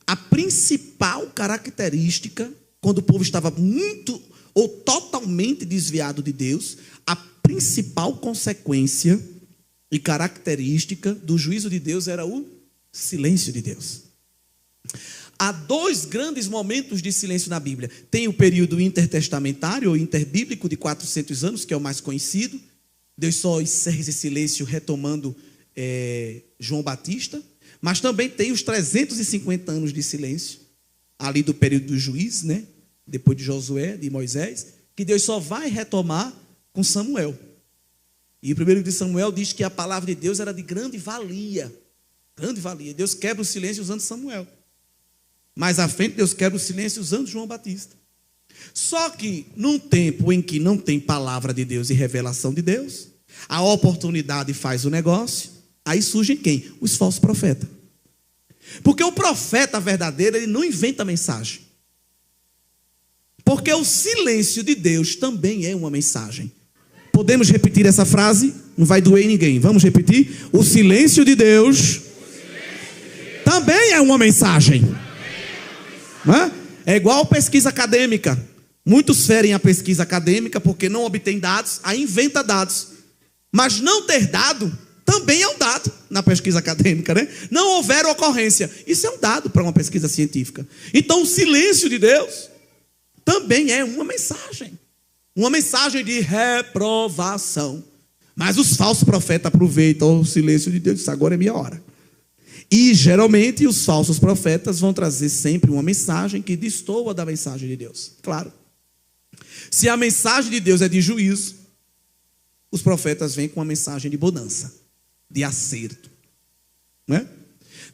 a principal característica, quando o povo estava muito ou totalmente desviado de Deus, a principal consequência e característica do juízo de Deus era o silêncio de Deus. Há dois grandes momentos de silêncio na Bíblia. Tem o período intertestamentário ou interbíblico de 400 anos, que é o mais conhecido. Deus só encerra esse silêncio retomando João Batista. Mas também tem os 350 anos de silêncio, ali do período do juiz, né? Depois de Josué, de Moisés, que Deus só vai retomar com Samuel. E o primeiro livro de Samuel diz que a palavra de Deus era de grande valia. Grande valia. Deus quebra o silêncio usando Samuel. Mais à frente, Deus quebra o silêncio usando João Batista. Só que, num tempo em que não tem palavra de Deus e revelação de Deus, a oportunidade faz o negócio, aí surgem quem? Os falsos profetas. Porque o profeta verdadeiro, ele não inventa mensagem. Porque o silêncio de Deus também é uma mensagem. Podemos repetir essa frase? Não vai doer em ninguém. Vamos repetir? O silêncio de Deus também é uma mensagem. É igual pesquisa acadêmica. Muitos ferem a pesquisa acadêmica porque não obtém dados, aí inventa dados. Mas não ter dado também é um dado na pesquisa acadêmica, né? Não houver ocorrência. Isso é um dado para uma pesquisa científica. Então o silêncio de Deus também é uma mensagem. Uma mensagem de reprovação. Mas os falsos profetas aproveitam o silêncio de Deus e dizem, agora é minha hora. E geralmente os falsos profetas vão trazer sempre uma mensagem que destoa da mensagem de Deus. Claro. Se a mensagem de Deus é de juízo, os profetas vêm com uma mensagem de bonança, de acerto. Não é?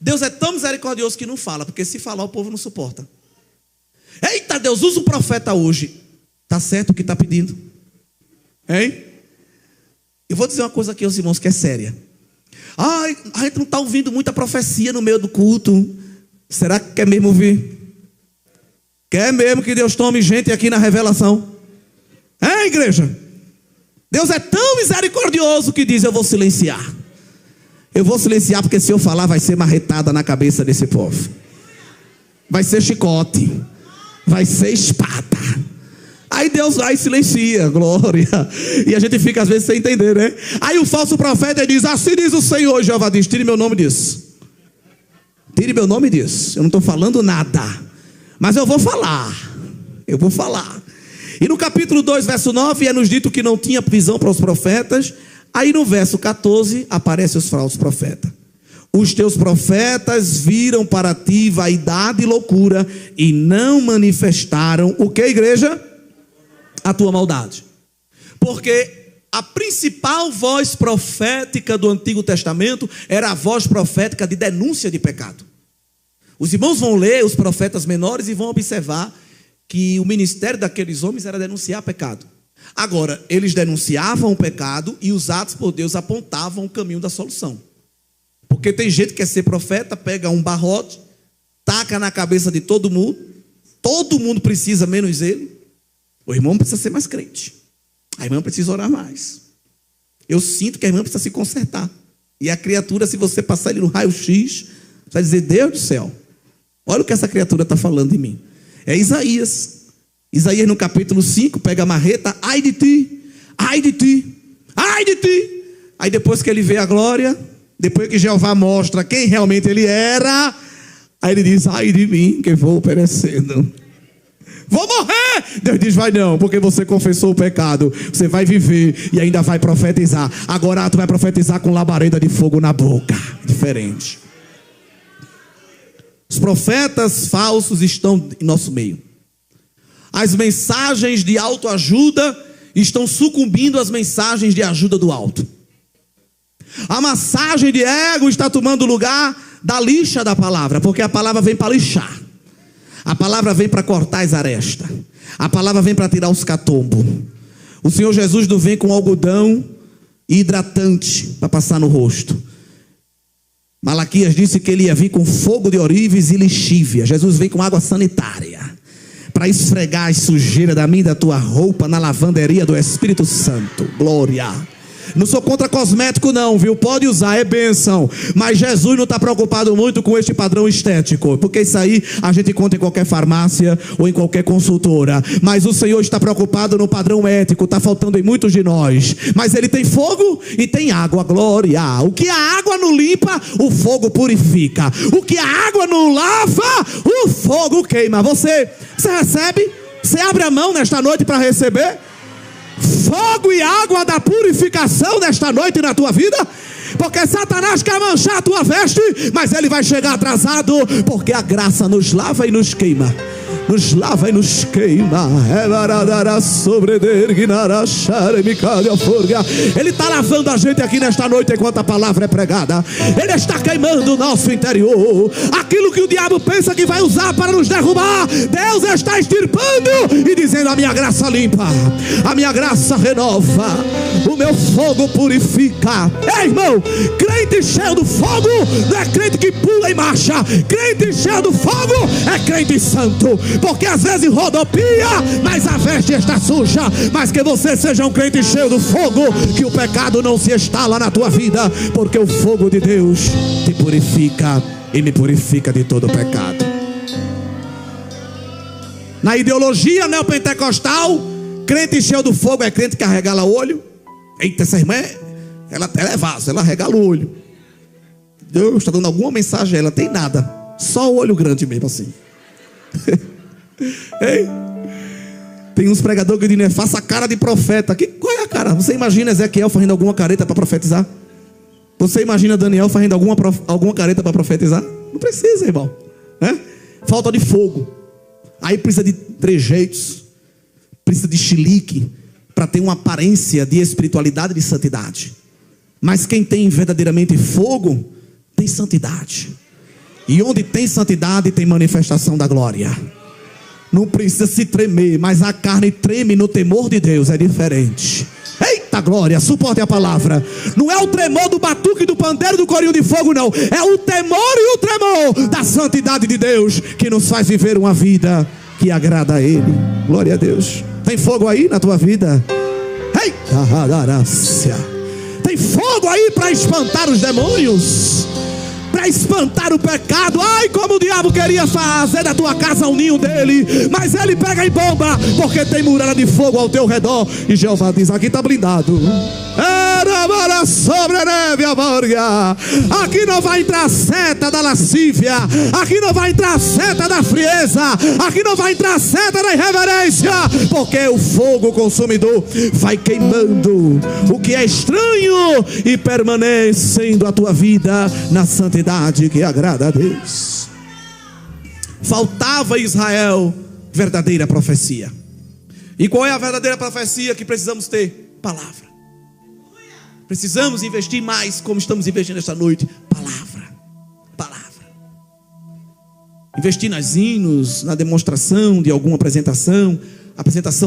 Deus é tão misericordioso que não fala, porque se falar o povo não suporta. Eita, Deus usa o profeta hoje. Está certo o que está pedindo? Hein? Eu vou dizer uma coisa aqui aos irmãos que é séria. Ai, a gente não está ouvindo muita profecia no meio do culto. Será que quer mesmo ouvir? Quer mesmo que Deus tome gente aqui na revelação? É, igreja? Deus é tão misericordioso que diz, eu vou silenciar. Eu vou silenciar porque se eu falar vai ser marretada na cabeça desse povo. Vai ser chicote. Vai ser espada. Aí Deus vai e silencia, glória. E a gente fica às vezes sem entender, né? Aí o falso profeta diz, assim diz o Senhor. Jeová diz, tire meu nome disso. Tire meu nome disso. Eu não estou falando nada, mas eu vou falar. Eu vou falar. E no capítulo 2, verso 9, é nos dito que não tinha visão para os profetas. Aí no verso 14, aparecem os falsos profetas. Os teus profetas viram para ti vaidade e loucura e não manifestaram o que, igreja? A tua maldade. Porque a principal voz profética do Antigo Testamento era a voz profética de denúncia de pecado. Os irmãos vão ler os profetas menores e vão observar que o ministério daqueles homens era denunciar pecado. Agora, eles denunciavam o pecado e os atos por Deus apontavam o caminho da solução. Porque tem gente que quer ser profeta, pega um barrote, taca na cabeça de todo mundo precisa menos ele. O irmão precisa ser mais crente, a irmã precisa orar mais. Eu sinto que a irmã precisa se consertar. E a criatura, se você passar ele no raio-x, vai dizer: Deus do céu, olha o que essa criatura está falando de mim. É Isaías no capítulo 5, pega a marreta: ai de ti, ai de ti, ai de ti. Aí depois que ele vê a glória, depois que Jeová mostra quem realmente ele era, aí ele diz: ai de mim, que vou perecendo, vou morrer. Deus diz: vai não, porque você confessou o pecado, você vai viver e ainda vai profetizar. Agora tu vai profetizar com labareda de fogo na boca. Diferente. Os profetas falsos estão em nosso meio. As mensagens de autoajuda estão sucumbindo às mensagens de ajuda do alto. A massagem de ego está tomando lugar da lixa da palavra, porque a palavra vem para lixar. A palavra vem para cortar as arestas. A palavra vem para tirar os catombos. O Senhor Jesus não vem com algodão e hidratante para passar no rosto. Malaquias disse que ele ia vir com fogo de ourives e lixívia. Jesus vem com água sanitária para esfregar as sujeiras da minha e da tua roupa na lavanderia do Espírito Santo. Glória. Não sou contra cosmético não, viu? Pode usar, é bênção. Mas Jesus não está preocupado muito com este padrão estético, porque isso aí a gente encontra em qualquer farmácia ou em qualquer consultora. Mas o Senhor está preocupado no padrão ético. Está faltando em muitos de nós. Mas Ele tem fogo e tem água. Glória. O que a água não limpa, o fogo purifica. O que a água não lava, o fogo queima. Você recebe? Você abre a mão nesta noite para receber fogo e água da purificação nesta noite na tua vida? Porque Satanás quer manchar a tua veste, mas ele vai chegar atrasado, porque a graça nos lava e nos queima. Nos lava e nos queima. Ele está lavando a gente aqui nesta noite enquanto a palavra é pregada. Ele está queimando o nosso interior. Aquilo que o diabo pensa que vai usar para nos derrubar, Deus está extirpando e dizendo: a minha graça limpa, a minha graça renova, o meu fogo purifica. Ei, irmão, crente cheio do fogo não é crente que pula e marcha. Crente cheio do fogo é crente santo. Porque às vezes rodopia, mas a veste está suja. Mas que você seja um crente cheio do fogo, que o pecado não se instala na tua vida, porque o fogo de Deus te purifica e me purifica de todo o pecado. Na ideologia neopentecostal, crente cheio do fogo é crente que arregala o olho. Eita, essa irmã ela é vaso, ela arregala o olho. Deus está dando alguma mensagem a ela, tem nada, só o olho grande mesmo assim. Ei, tem uns pregadores que dizem: faça a cara de profeta. Qual é a cara? Você imagina Ezequiel fazendo alguma careta para profetizar? Você imagina Daniel fazendo alguma careta para profetizar? Não precisa, irmão, né? Falta de fogo. Aí precisa de trejeitos, precisa de chilique para ter uma aparência de espiritualidade e de santidade. Mas quem tem verdadeiramente fogo tem santidade. E onde tem santidade tem manifestação da glória. Não precisa se tremer, mas a carne treme no temor de Deus, é diferente. Eita glória, suporte a palavra. Não é o tremor do batuque, do pandeiro, do corinho de fogo, não. É o temor e o tremor da santidade de Deus que nos faz viver uma vida que agrada a Ele. Glória a Deus. Tem fogo aí na tua vida? Eita, tem fogo aí para espantar os demônios, para espantar o pecado. Ai, como o diabo queria fazer da tua casa um ninho dele, mas ele pega e bomba, porque tem muralha de fogo ao teu redor. E Jeová diz: aqui está blindado. sobre a neve, amória. Aqui não vai entrar a seta da lascívia, aqui não vai entrar a seta da frieza, aqui não vai entrar a seta da irreverência, porque o fogo consumidor vai queimando o que é estranho e permanecendo a tua vida na santidade que agrada a Deus. Faltava a Israel verdadeira profecia. E qual é a verdadeira profecia que precisamos ter? Palavra. Precisamos investir mais, como estamos investindo esta noite. Palavra. Investir nos hinos, na demonstração de alguma apresentação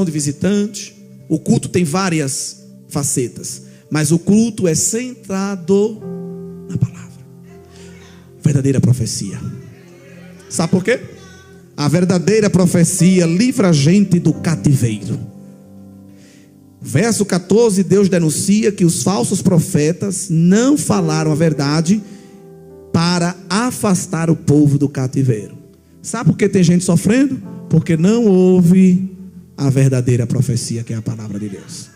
de visitantes. O culto tem várias facetas, mas o culto é centrado na palavra. Verdadeira profecia. Sabe por quê? A verdadeira profecia livra a gente do cativeiro. Verso 14, Deus denuncia que os falsos profetas não falaram a verdade para afastar o povo do cativeiro. Sabe por que tem gente sofrendo? Porque não ouve a verdadeira profecia, que é a palavra de Deus.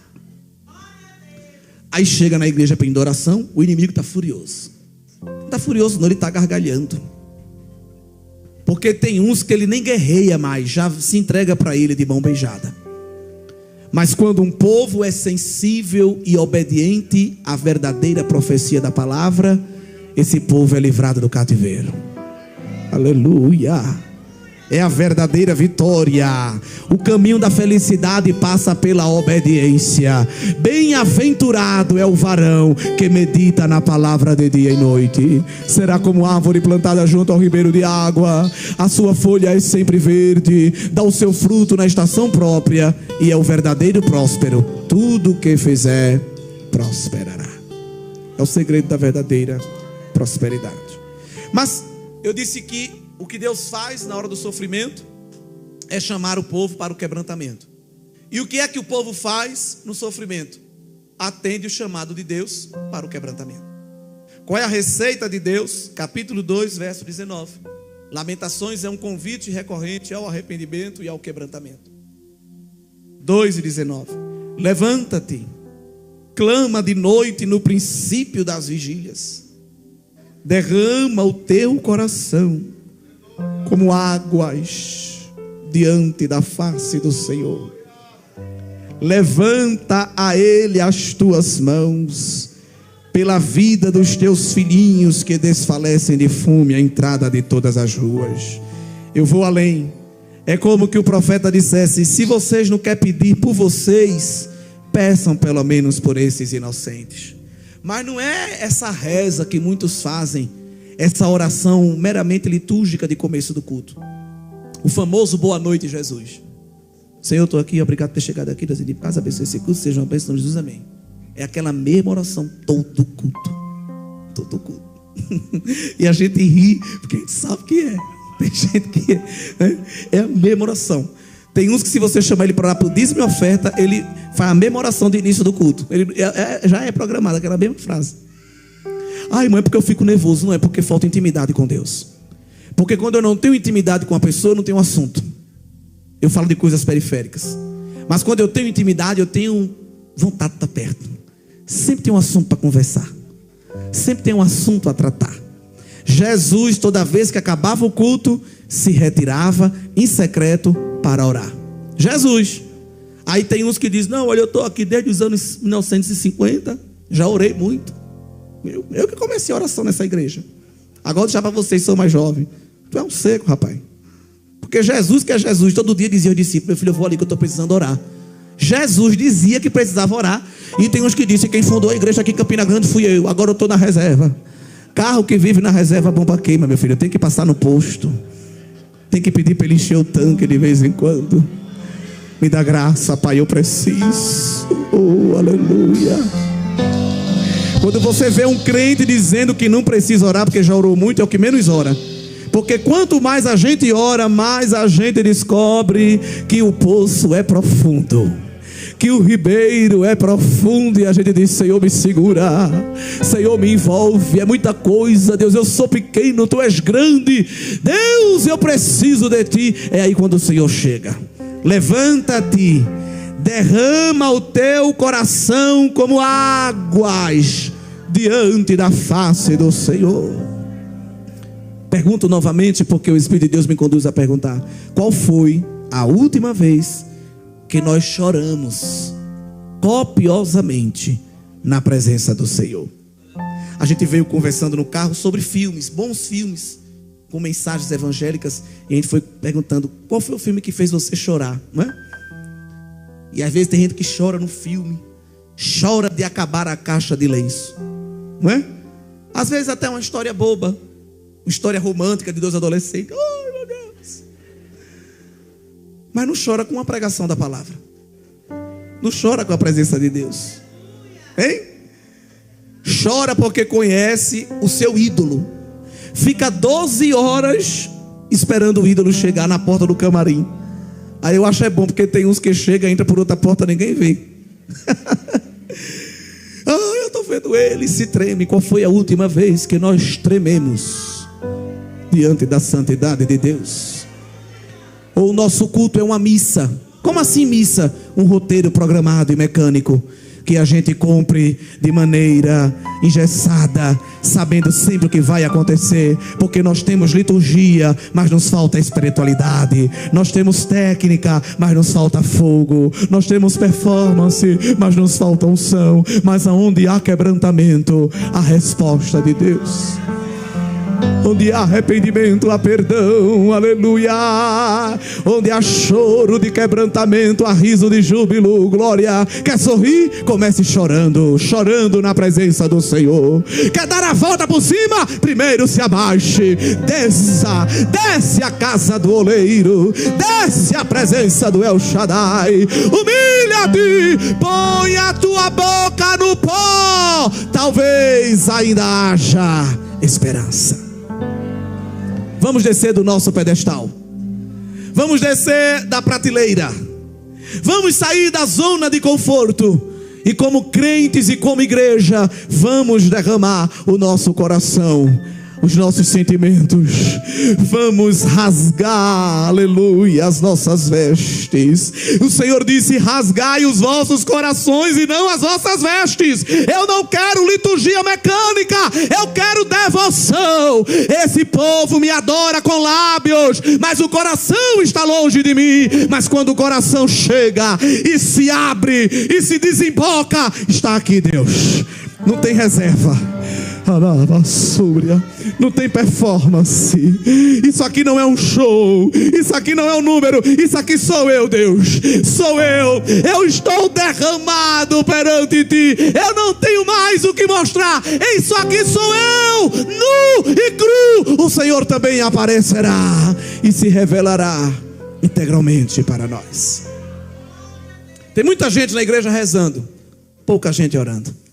Aí chega na igreja para oração, o inimigo está furioso. Não está furioso não, ele está gargalhando. Porque tem uns que ele nem guerreia mais, já se entrega para ele de mão beijada. Mas quando um povo é sensível e obediente à verdadeira profecia da palavra, esse povo é livrado do cativeiro. Aleluia! É a verdadeira vitória. O caminho da felicidade passa pela obediência. Bem-aventurado é o varão que medita na palavra de dia e noite. Será como árvore plantada junto ao ribeiro de água. A sua folha é sempre verde, dá o seu fruto na estação própria, e é o verdadeiro próspero. Tudo o que fizer prosperará. É o segredo da verdadeira prosperidade. Mas eu disse que o que Deus faz na hora do sofrimento é chamar o povo para o quebrantamento. E o que é que o povo faz no sofrimento? Atende o chamado de Deus para o quebrantamento. Qual é a receita de Deus? Capítulo 2, verso 19. Lamentações é um convite recorrente ao arrependimento e ao quebrantamento. 2:19. Levanta-te, clama de noite no princípio das vigílias. Derrama o teu coração como águas diante da face do Senhor. Levanta a Ele as tuas mãos pela vida dos teus filhinhos que desfalecem de fome à entrada de todas as ruas. Eu vou além. É como que o profeta dissesse: se vocês não querem pedir por vocês, peçam pelo menos por esses inocentes. Mas não é essa reza que muitos fazem, essa oração meramente litúrgica de começo do culto. O famoso boa noite, Jesus. Senhor, eu estou aqui, obrigado por ter chegado aqui. Deus de paz, abençoe esse culto, seja uma bênção de Jesus, amém. É aquela mesma oração todo culto. Todo culto. E a gente ri, porque a gente sabe que é. Tem gente que é a mesma oração. Tem uns que, se você chamar ele para orar por dízimo e oferta, ele faz a mesma oração de início do culto. Ele já é programado, aquela mesma frase. Ai, irmão, é porque eu fico nervoso. Não, é porque falta intimidade com Deus. Porque quando eu não tenho intimidade com a pessoa, eu não tenho assunto. Eu falo de coisas periféricas. Mas quando eu tenho intimidade, eu tenho vontade de estar perto. Sempre tem um assunto para conversar. Sempre tem um assunto a tratar. Jesus, toda vez que acabava o culto, se retirava em secreto para orar. Jesus. Aí tem uns que dizem: não, olha, eu estou aqui desde os anos 1950, já orei muito. Eu que comecei a oração nessa igreja. Agora já para vocês, são mais jovens. Tu é um seco, rapaz. Porque Jesus, que é Jesus, todo dia dizia aos discípulos: meu filho, eu vou ali que eu estou precisando orar. Jesus dizia que precisava orar. E tem uns que dizem: quem fundou a igreja aqui em Campina Grande fui eu, agora eu estou na reserva. Carro que vive na reserva, bomba queima, meu filho. Tem que passar no posto. Tem que pedir para ele encher o tanque de vez em quando. Me dá graça, Pai, eu preciso. Oh, aleluia. Quando você vê um crente dizendo que não precisa orar porque já orou muito, é o que menos ora. Porque quanto mais a gente ora, mais a gente descobre que o poço é profundo, que o ribeiro é profundo, e a gente diz: Senhor, me segura, Senhor, me envolve. É muita coisa, Deus, eu sou pequeno, Tu és grande, Deus, eu preciso de Ti. É aí quando o Senhor chega. Levanta-te, derrama o teu coração como águas diante da face do Senhor. Pergunto novamente, porque o Espírito de Deus me conduz a perguntar: qual foi a última vez que nós choramos copiosamente na presença do Senhor? A gente veio conversando no carro sobre filmes, bons filmes, com mensagens evangélicas, e a gente foi perguntando: qual foi o filme que fez você chorar, não é? E às vezes tem gente que chora no filme, chora de acabar a caixa de lenço, não é? Às vezes até uma história boba, uma história romântica de 2 adolescentes. Ai, meu Deus! Mas não chora com a pregação da palavra, não chora com a presença de Deus, hein? Chora porque conhece o seu ídolo. Fica 12 horas esperando o ídolo chegar na porta do camarim. Aí eu acho bom, porque tem uns que chegam, entra por outra porta, ninguém vê. Eu estou vendo ele, se treme. Qual foi a última vez que nós trememos diante da santidade de Deus? Ou o nosso culto é uma missa? Como assim missa? Um roteiro programado e mecânico, que a gente cumpre de maneira engessada, sabendo sempre o que vai acontecer, porque nós temos liturgia, mas nos falta espiritualidade. Nós temos técnica, mas nos falta fogo. Nós temos performance, mas nos falta unção. Mas aonde há quebrantamento, a resposta de Deus. Onde há arrependimento, há perdão, aleluia. Onde há choro de quebrantamento, há riso de júbilo, glória. Quer sorrir? Comece chorando, chorando na presença do Senhor. Quer dar a volta por cima? Primeiro se abaixe, desce a casa do oleiro, desce a presença do El Shaddai. Humilha-te, põe a tua boca no pó, talvez ainda haja esperança. Vamos descer do nosso pedestal, vamos descer da prateleira, vamos sair da zona de conforto, e como crentes e como igreja, vamos derramar o nosso coração, os nossos sentimentos, vamos rasgar, aleluia, as nossas vestes. O Senhor disse: rasgai os vossos corações e não as vossas vestes. Eu não quero liturgia mecânica, eu quero devoção. Esse povo me adora com lábios, mas o coração está longe de mim. Mas quando o coração chega e se abre e se desemboca, está aqui Deus. Não tem reserva, não tem performance. Isso aqui não é um show, isso aqui não é um número, isso aqui sou eu, Deus. Sou eu estou derramado perante ti. Eu não tenho mais o que mostrar. Isso aqui sou eu, nu e cru. O Senhor também aparecerá e se revelará integralmente para nós. Tem muita gente na igreja rezando, pouca gente orando.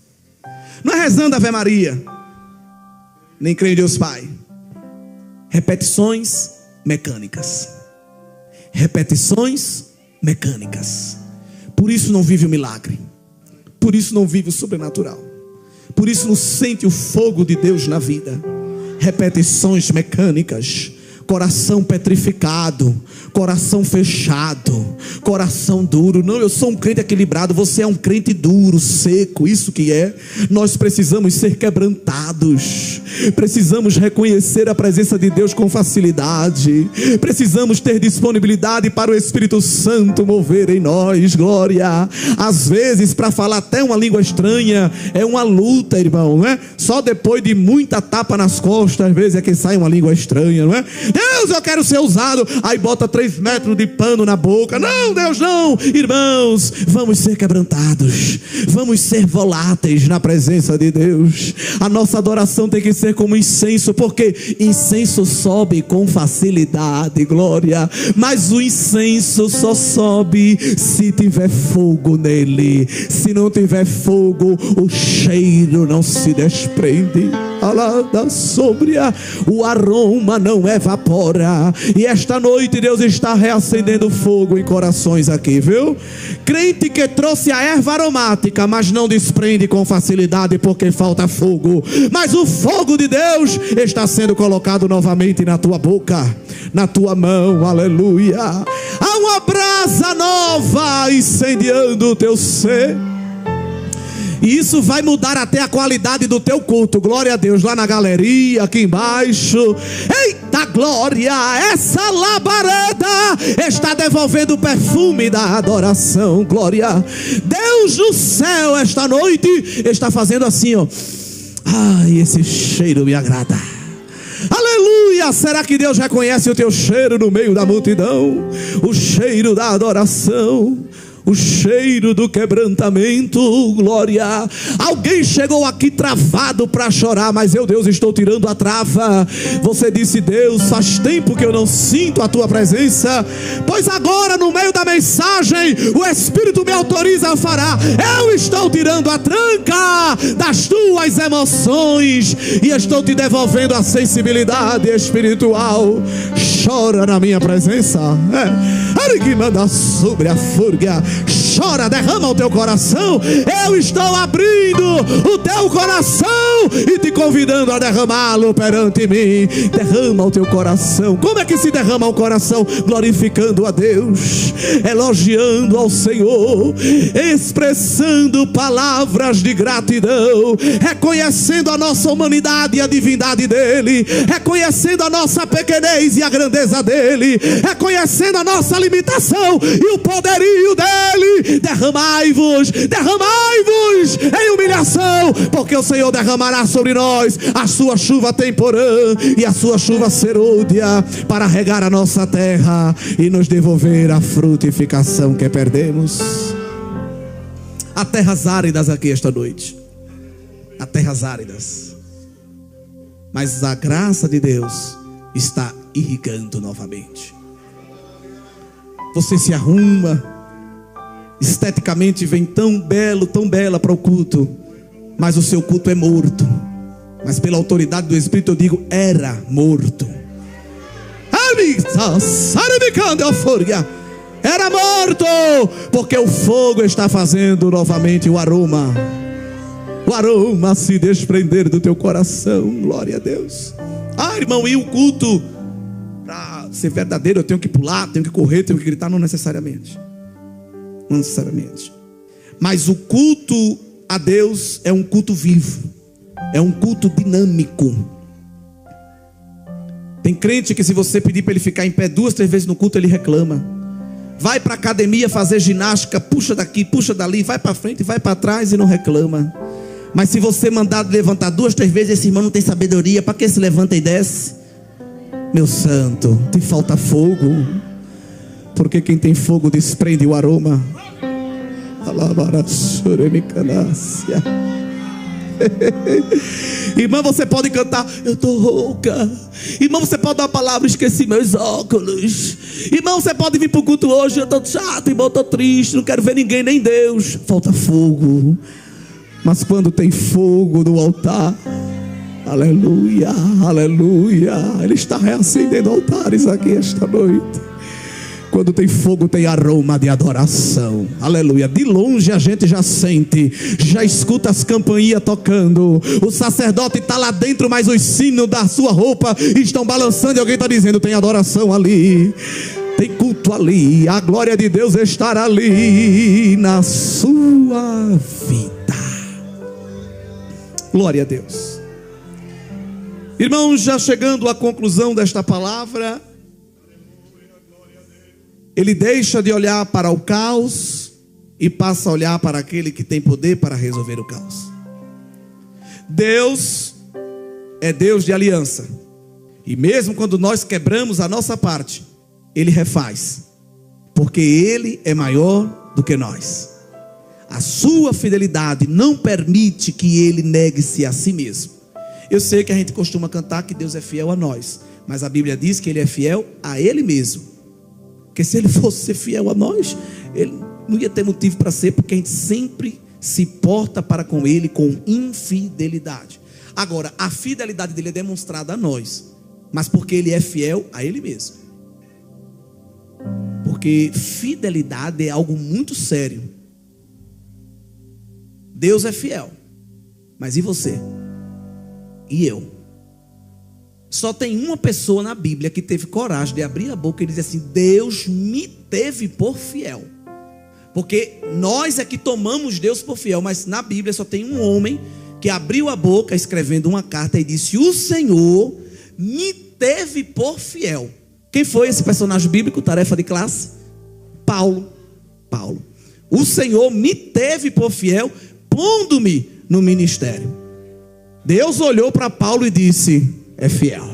Não é rezando Ave Maria, nem creio em Deus Pai. Repetições mecânicas. Repetições mecânicas. Por isso não vive o milagre. Por isso não vive o sobrenatural. Por isso não sente o fogo de Deus na vida. Repetições mecânicas. Coração petrificado, coração fechado, coração duro. Não, eu sou um crente equilibrado. Você é um crente duro, seco. Isso que é. Nós precisamos ser quebrantados. Precisamos reconhecer a presença de Deus com facilidade. Precisamos ter disponibilidade para o Espírito Santo mover em nós. Glória. Às vezes, para falar até uma língua estranha, é uma luta, irmão, não é? Só depois de muita tapa nas costas, às vezes é que sai uma língua estranha, não é? Deus, eu quero ser usado. Aí bota 3 metros de pano na boca. Não, Deus, não. Irmãos, vamos ser quebrantados, vamos ser voláteis na presença de Deus. A nossa adoração tem que ser como incenso, porque incenso sobe com facilidade, glória. Mas o incenso só sobe se tiver fogo nele. Se não tiver fogo, o cheiro não se desprende. O aroma não evapora. E esta noite Deus está reacendendo fogo em corações aqui, viu? Crente que trouxe a erva aromática, mas não desprende com facilidade porque falta fogo. Mas o fogo de Deus está sendo colocado novamente na tua boca, na tua mão, aleluia. Há uma brasa nova incendiando o teu ser. E isso vai mudar até a qualidade do teu culto. Glória a Deus, lá na galeria, aqui embaixo. Eita glória, essa labareda está devolvendo o perfume da adoração. Glória, Deus do céu esta noite está fazendo assim, ó. Ai, esse cheiro me agrada. Aleluia, será que Deus reconhece o teu cheiro no meio da multidão? O cheiro da adoração, o cheiro do quebrantamento, glória. Alguém chegou aqui travado para chorar, mas eu, Deus, estou tirando a trava. Você disse: Deus, faz tempo que eu não sinto a tua presença, pois agora no meio da mensagem o Espírito me autoriza a falar. Eu estou tirando a tranca das tuas emoções e estou te devolvendo a sensibilidade espiritual. Chora na minha presença, que manda sobre a fúria. Chora, derrama o teu coração. Eu estou abrindo o teu coração e te convidando a derramá-lo perante mim. Derrama o teu coração. Como é que se derrama o coração? Glorificando a Deus, elogiando ao Senhor, expressando palavras de gratidão, reconhecendo a nossa humanidade e a divindade dele, reconhecendo a nossa pequenez e a grandeza dele, reconhecendo a nossa limitação e o poderio dele. Derramai-vos em humilhação, porque o Senhor derramará sobre nós a sua chuva temporã e a sua chuva serôdia para regar a nossa terra e nos devolver a frutificação que perdemos. Há terras áridas aqui esta noite, há terras áridas, mas a graça de Deus está irrigando novamente. Você se arruma, esteticamente vem tão belo, tão bela para o culto, mas o seu culto é morto. Mas pela autoridade do Espírito eu digo: era morto. Era morto, porque o fogo está fazendo novamente o aroma se desprender do teu coração. Glória a Deus. Irmão, e o culto, para ser verdadeiro, eu tenho que pular, tenho que correr, tenho que gritar? Não necessariamente. Não necessariamente. Mas o culto a Deus é um culto vivo, é um culto dinâmico. Tem crente que se você pedir para ele ficar em pé 2, 3 vezes no culto, ele reclama. Vai para a academia fazer ginástica, puxa daqui, puxa dali, vai para frente, vai para trás e não reclama. Mas se você mandar levantar 2, 3 vezes, esse irmão não tem sabedoria, para que se levanta e desce? Meu santo, te falta fogo, porque quem tem fogo desprende o aroma. Irmã, você pode cantar: eu estou rouca. Irmão, você pode dar uma palavra: esqueci meus óculos. Irmão, você pode vir para o culto hoje: eu estou chato, irmão, estou triste, não quero ver ninguém, nem Deus. Falta fogo. Mas quando tem fogo no altar, aleluia, aleluia, Ele está reacendendo altares aqui esta noite. Quando tem fogo, tem aroma de adoração. Aleluia. De longe a gente já sente, já escuta as campainhas tocando. O sacerdote está lá dentro, mas os sinos da sua roupa estão balançando e alguém está dizendo: tem adoração ali, tem culto ali, a glória de Deus estará ali na sua vida. Glória a Deus. Irmãos, já chegando à conclusão desta palavra, ele deixa de olhar para o caos e passa a olhar para aquele que tem poder para resolver o caos. Deus é Deus de aliança, e mesmo quando nós quebramos a nossa parte, Ele refaz, porque Ele é maior do que nós. A sua fidelidade não permite que Ele negue-se a si mesmo. Eu sei que a gente costuma cantar que Deus é fiel a nós, mas a Bíblia diz que Ele é fiel a Ele mesmo. Porque se Ele fosse ser fiel a nós, Ele não ia ter motivo para ser, porque a gente sempre se porta para com Ele com infidelidade. Agora, a fidelidade dele é demonstrada a nós, mas porque ele é fiel a ele mesmo. Porque fidelidade é algo muito sério. Deus é fiel, mas e você? E eu? Só tem uma pessoa na Bíblia que teve coragem de abrir a boca e dizer assim: Deus me teve por fiel. Porque nós é que tomamos Deus por fiel, mas na Bíblia só tem um homem que abriu a boca escrevendo uma carta e disse: o Senhor me teve por fiel. Quem foi esse personagem bíblico? Tarefa de classe? Paulo. O Senhor me teve por fiel, pondo-me no ministério. Deus olhou para Paulo e disse: é fiel.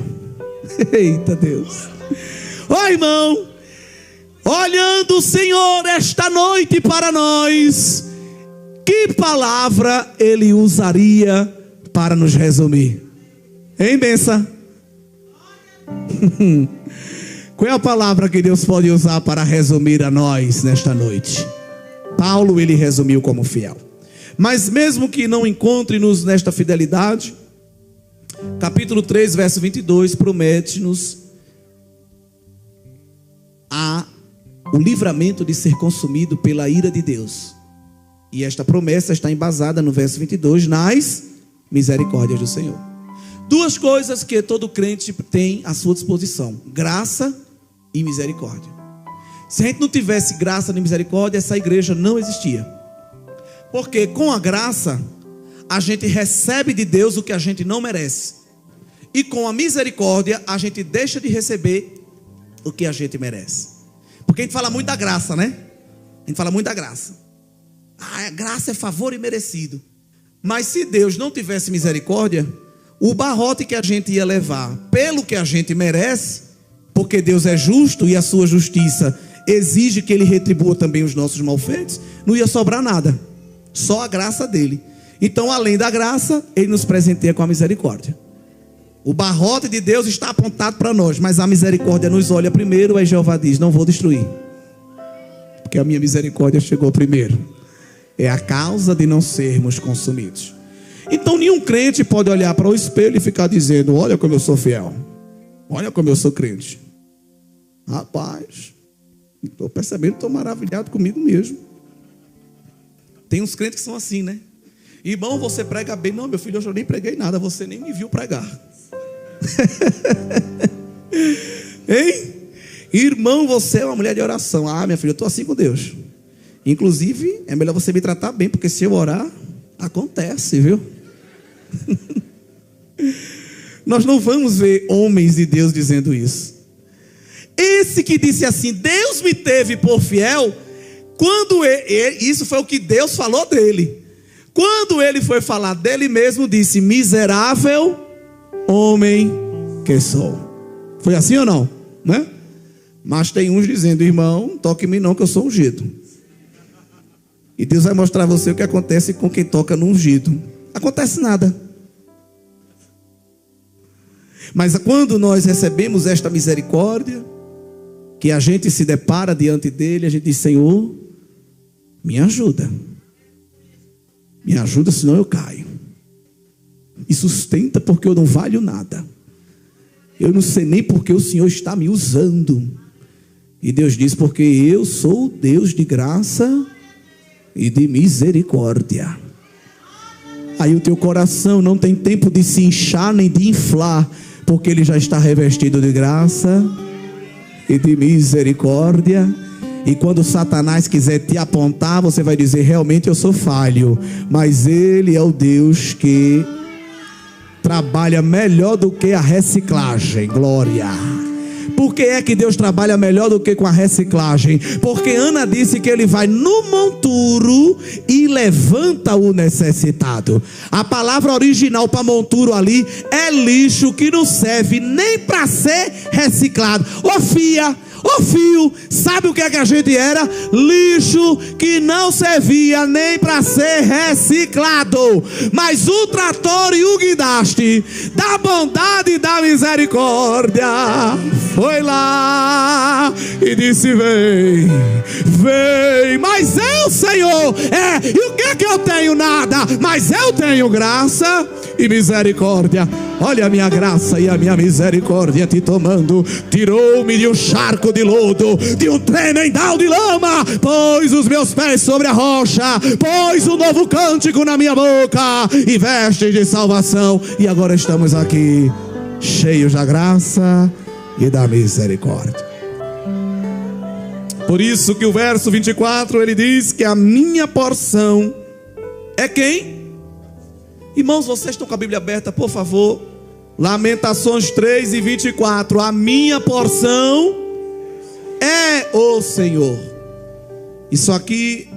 Eita Deus. Ó irmão, olhando o Senhor esta noite para nós, que palavra Ele usaria para nos resumir? Hein, benção? Qual é a palavra que Deus pode usar para resumir a nós nesta noite? Paulo, ele resumiu como fiel. Mas mesmo que não encontre-nos nesta fidelidade, capítulo 3, verso 22, promete-nos o livramento de ser consumido pela ira de Deus. E esta promessa está embasada no verso 22, nas misericórdias do Senhor. Duas coisas que todo crente tem à sua disposição: graça e misericórdia. Se a gente não tivesse graça nem misericórdia, essa igreja não existia. Porque com a graça, a gente recebe de Deus o que a gente não merece. E com a misericórdia, a gente deixa de receber o que a gente merece. Porque a gente fala muito da graça, né? A gente fala muito da graça. A graça é favor imerecido. Mas se Deus não tivesse misericórdia, o barrote que a gente ia levar pelo que a gente merece, porque Deus é justo e a sua justiça exige que Ele retribua também os nossos malfeitos, não ia sobrar nada. Só a graça dele. Então, além da graça, Ele nos presenteia com a misericórdia. O barrote de Deus está apontado para nós, mas a misericórdia nos olha primeiro. Aí Jeová diz: não vou destruir, porque a minha misericórdia chegou primeiro. É a causa de não sermos consumidos. Então nenhum crente pode olhar para o espelho e ficar dizendo: olha como eu sou fiel, olha como eu sou crente. Rapaz, estou percebendo, estou maravilhado comigo mesmo. Tem uns crentes que são assim, né? Irmão, você prega bem. Não, meu filho, hoje eu nem preguei nada, você nem me viu pregar. Hein? Irmão, você é uma mulher de oração. Ah, minha filha, eu estou assim com Deus. Inclusive, é melhor você me tratar bem, porque se eu orar, acontece, viu? Nós não vamos ver homens de Deus dizendo isso. Esse que disse assim: Deus me teve por fiel, quando isso foi o que Deus falou dele. Quando ele foi falar dele mesmo, disse: miserável homem que sou. Foi assim ou não? Né? Mas tem uns dizendo: irmão, toque em mim não, que eu sou ungido. E Deus vai mostrar a você o que acontece com quem toca no ungido. Acontece nada. Mas quando nós recebemos esta misericórdia, que a gente se depara diante dele, a gente diz: Senhor, me ajuda. Me ajuda, senão eu caio. Me sustenta, porque eu não valho nada. Eu não sei nem porque o Senhor está me usando. E Deus diz: porque eu sou o Deus de graça e de misericórdia. Aí o teu coração não tem tempo de se inchar nem de inflar, porque ele já está revestido de graça e de misericórdia. E quando Satanás quiser te apontar, você vai dizer: realmente eu sou falho, mas Ele é o Deus que trabalha melhor do que a reciclagem. Glória. Por que é que Deus trabalha melhor do que com a reciclagem? Porque Ana disse que Ele vai no monturo e levanta o necessitado. A palavra original para monturo ali é lixo, que não serve nem para ser reciclado. Ô fio, sabe o que é que a gente era? Lixo que não servia nem para ser reciclado. Mas o trator e o guindaste da bondade e da misericórdia foi lá e disse: vem, vem. Mas eu, Senhor, e o que é que eu tenho? Nada, mas eu tenho graça e misericórdia. Olha a minha graça e a minha misericórdia te tomando. Tirou-me de um charco de lodo, de um tremendal de lama, pôs os meus pés sobre a rocha, pôs um novo cântico na minha boca e vestes de salvação. E agora estamos aqui, cheios da graça e da misericórdia. Por isso que o verso 24 ele diz que a minha porção é quem? Irmãos, vocês estão com a Bíblia aberta, por favor. Lamentações 3:24. A minha porção é o Senhor. Isso aqui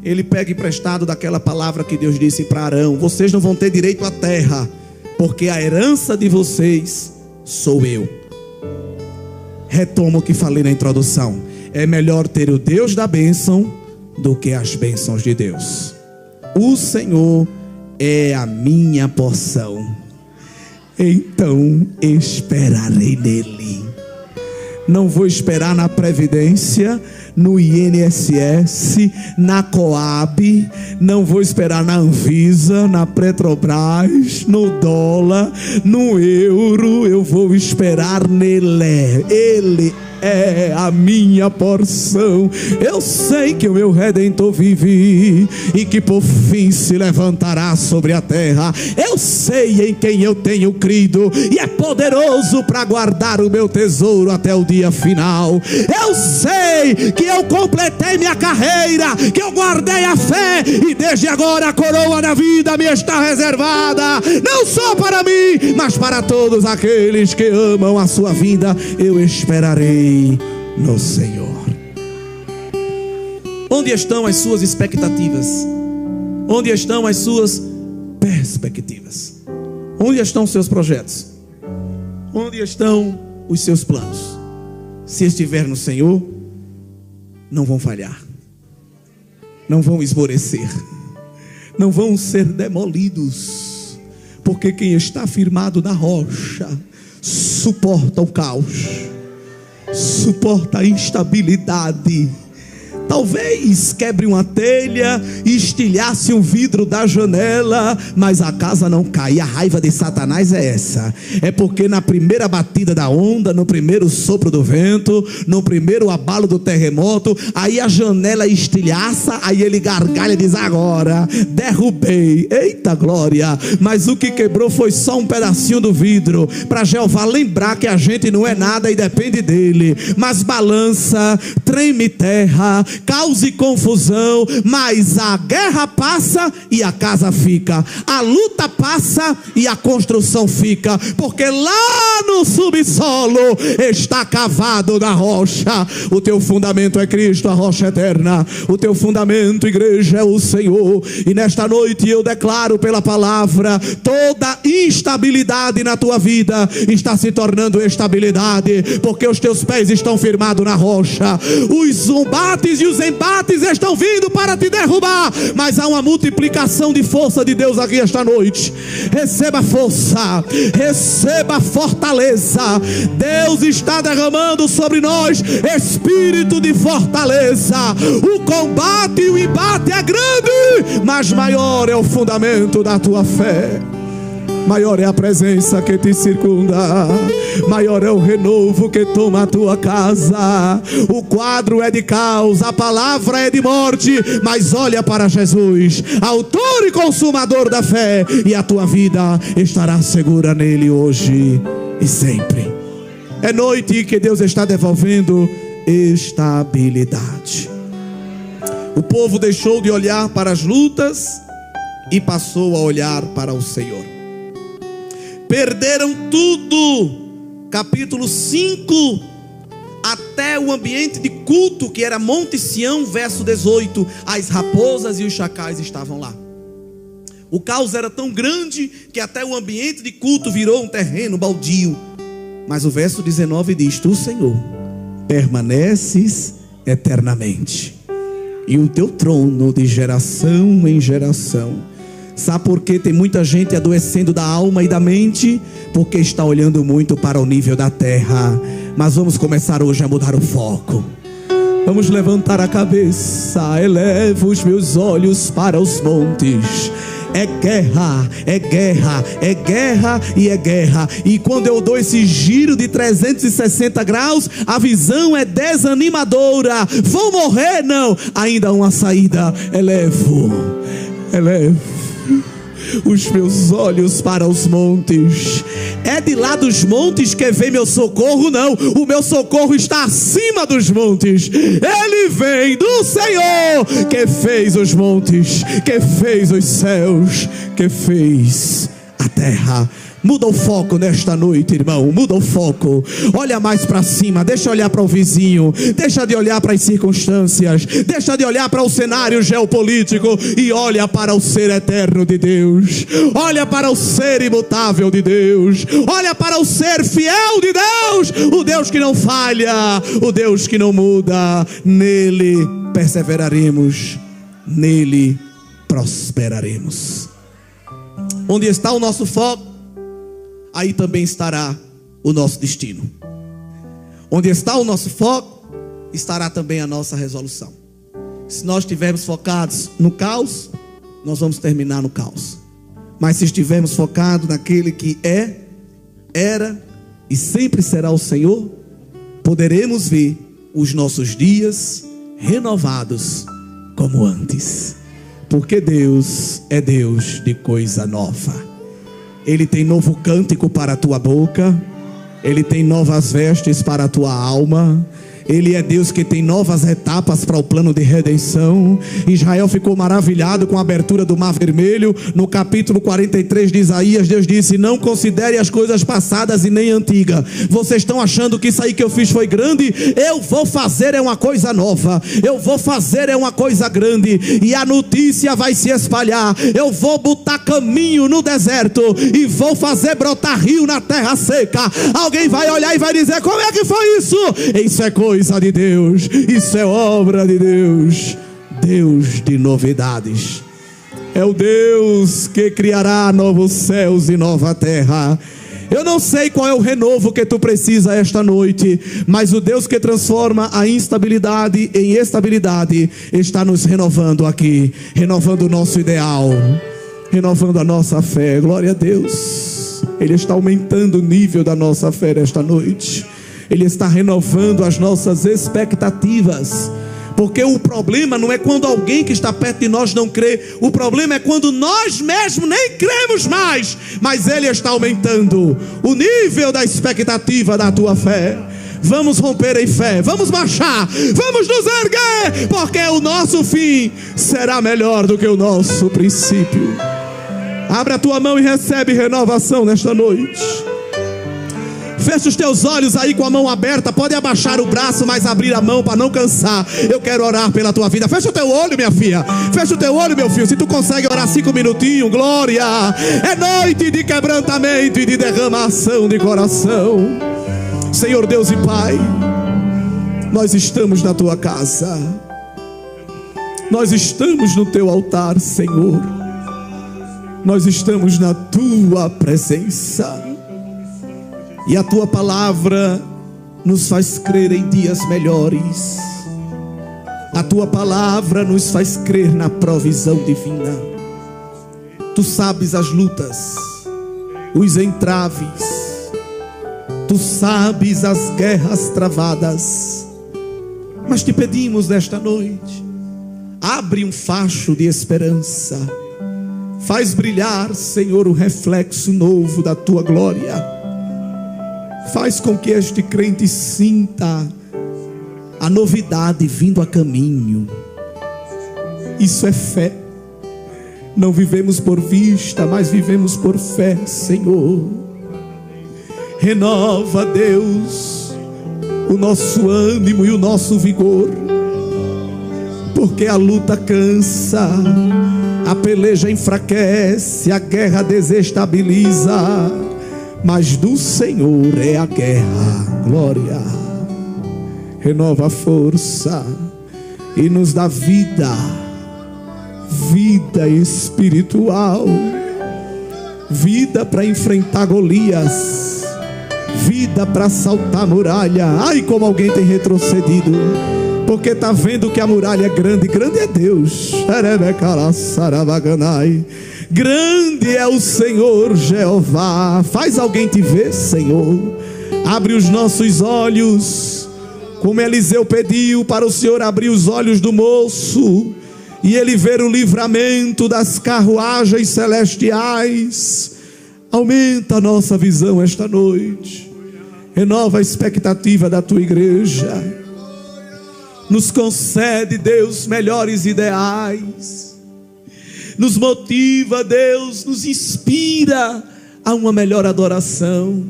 ele pega emprestado daquela palavra que Deus disse para Arão: vocês não vão ter direito à terra, porque a herança de vocês sou eu. Retomo o que falei na introdução: é melhor ter o Deus da bênção do que as bênçãos de Deus. O Senhor é a minha porção, então esperarei nele. Não vou esperar na Previdência, no INSS, na Coab, não vou esperar na Anvisa, na Petrobras, no dólar, no euro. Eu vou esperar nele. Ele é a minha porção. Eu sei que o meu Redentor vive e que por fim se levantará sobre a terra. Eu sei em quem eu tenho crido e é poderoso para guardar o meu tesouro até o dia final. Eu sei que eu completei minha carreira, que eu guardei a fé e desde agora a coroa da vida me está reservada, não só para mim, mas para todos aqueles que amam a sua vida. Eu esperarei no Senhor. Onde estão as suas expectativas? Onde estão as suas perspectivas? Onde estão os seus projetos? Onde estão os seus planos? Se estiver no Senhor, não vão falhar, não vão esmorecer, não vão ser demolidos, porque quem está firmado na rocha suporta o caos, suporta a instabilidade. Talvez quebre uma telha e estilhasse um vidro da janela, mas a casa não cai. A raiva de Satanás é essa. É porque na primeira batida da onda, no primeiro sopro do vento, no primeiro abalo do terremoto, aí a janela estilhaça, aí ele gargalha e diz: agora derrubei. Eita glória! Mas o que quebrou foi só um pedacinho do vidro, para Jeová lembrar que a gente não é nada e depende dele. Mas balança, treme terra, cause confusão, mas a guerra passa e a casa fica, a luta passa e a construção fica, porque lá no subsolo está cavado na rocha. O teu fundamento é Cristo, a rocha eterna. O teu fundamento, igreja, é o Senhor. E nesta noite eu declaro pela palavra: toda instabilidade na tua vida está se tornando estabilidade, porque os teus pés estão firmados na rocha. Os embates e os embates estão vindo para te derrubar, mas há uma multiplicação de força de Deus aqui esta noite. Receba força, receba fortaleza. Deus está derramando sobre nós espírito de fortaleza. O combate e o embate é grande, mas maior é o fundamento da tua fé. Maior é a presença que te circunda, maior é o renovo que toma a tua casa. O quadro é de caos, a palavra é de morte, mas olha para Jesus, autor e consumador da fé, e a tua vida estará segura nele hoje e sempre. É noite que Deus está devolvendo estabilidade. O povo deixou de olhar para as lutas e passou a olhar para o Senhor. Perderam tudo. Capítulo 5, até o ambiente de culto, que era Monte Sião, verso 18. As raposas e os chacais estavam lá. O caos era tão grande que até o ambiente de culto virou um terreno baldio. Mas o verso 19 diz: tu, Senhor, permaneces eternamente, e o teu trono de geração em geração. Sabe por que tem muita gente adoecendo da alma e da mente? Porque está olhando muito para o nível da terra. Mas vamos começar hoje a mudar o foco. Vamos levantar a cabeça. Elevo os meus olhos para os montes. É guerra, é guerra, é guerra e é guerra. E quando eu dou esse giro de 360 graus, a visão é desanimadora. Vou morrer? Não, ainda há uma saída. Elevo os meus olhos para os montes. É de lá dos montes que vem meu socorro? Não, o meu socorro está acima dos montes. Ele vem do Senhor, que fez os montes, que fez os céus, que fez a terra. Muda o foco nesta noite, irmão. Muda o foco. Olha mais para cima. Deixa olhar para o vizinho. Deixa de olhar para as circunstâncias. Deixa de olhar para o cenário geopolítico e olha para o ser eterno de Deus. Olha para o ser imutável de Deus. Olha para o ser fiel de Deus. O Deus que não falha. O Deus que não muda. Nele perseveraremos. Nele prosperaremos. Onde está o nosso foco, aí também estará o nosso destino. Onde está o nosso foco, estará também a nossa resolução. Se nós estivermos focados no caos, nós vamos terminar no caos. Mas se estivermos focados naquele que é, era e sempre será o Senhor, poderemos ver os nossos dias renovados como antes. Porque Deus é Deus de coisa nova. Ele tem novo cântico para a tua boca. Ele tem novas vestes para a tua alma. Ele é Deus que tem novas etapas para o plano de redenção. Israel ficou maravilhado com a abertura do Mar Vermelho. No capítulo 43 de Isaías, Deus disse: não considere as coisas passadas e nem antigas. Vocês estão achando que isso aí que eu fiz foi grande? Eu vou fazer é uma coisa nova. Eu vou fazer é uma coisa grande. E a notícia vai se espalhar. Eu vou botar caminho no deserto e vou fazer brotar rio na terra seca. Alguém vai olhar e vai dizer: como é que foi isso? Isso é coisa de Deus, isso é obra de Deus. Deus de novidades. É o Deus que criará novos céus e nova terra. Eu não sei qual é o renovo que tu precisa esta noite, mas o Deus que transforma a instabilidade em estabilidade está nos renovando aqui, renovando o nosso ideal, renovando a nossa fé. Glória a Deus. Ele está aumentando o nível da nossa fé esta noite. Ele está renovando as nossas expectativas. Porque o problema não é quando alguém que está perto de nós não crê. O problema é quando nós mesmos nem cremos mais. Mas Ele está aumentando o nível da expectativa da tua fé. Vamos romper em fé, vamos marchar, vamos nos erguer, porque o nosso fim será melhor do que o nosso princípio. Abre a tua mão e recebe renovação nesta noite. Fecha os teus olhos aí com a mão aberta. Pode abaixar o braço, mas abrir a mão para não cansar. Eu quero orar pela tua vida. Fecha o teu olho, minha filha. Fecha o teu olho, meu filho. Se tu consegue orar 5 minutinhos, glória. É noite de quebrantamento e de derramação de coração. Senhor Deus e Pai, nós estamos na tua casa. Nós estamos no teu altar, Senhor. Nós estamos na tua presença. E a tua palavra nos faz crer em dias melhores. A tua palavra nos faz crer na provisão divina. Tu sabes as lutas, os entraves. Tu sabes as guerras travadas. Mas te pedimos nesta noite, abre um facho de esperança. Faz brilhar, Senhor, o reflexo novo da tua glória. Faz com que este crente sinta a novidade vindo a caminho. Isso é fé. Não vivemos por vista, mas vivemos por fé, Senhor. Renova, Deus, o nosso ânimo e o nosso vigor. Porque a luta cansa, a peleja enfraquece, a guerra desestabiliza. Mas do Senhor é a guerra, glória. Renova a força e nos dá vida, vida espiritual, vida para enfrentar Golias, vida para saltar a muralha. Ai, como alguém tem retrocedido, porque está vendo que a muralha é grande. Grande é Deus. Grande é o Senhor Jeová. Faz alguém te ver, Senhor. Abre os nossos olhos, como Eliseu pediu para o Senhor abrir os olhos do moço, e ele ver o livramento das carruagens celestiais. Aumenta a nossa visão esta noite. Renova a expectativa da tua igreja. Nos concede, Deus, melhores ideais. Nos motiva, Deus, nos inspira a uma melhor adoração,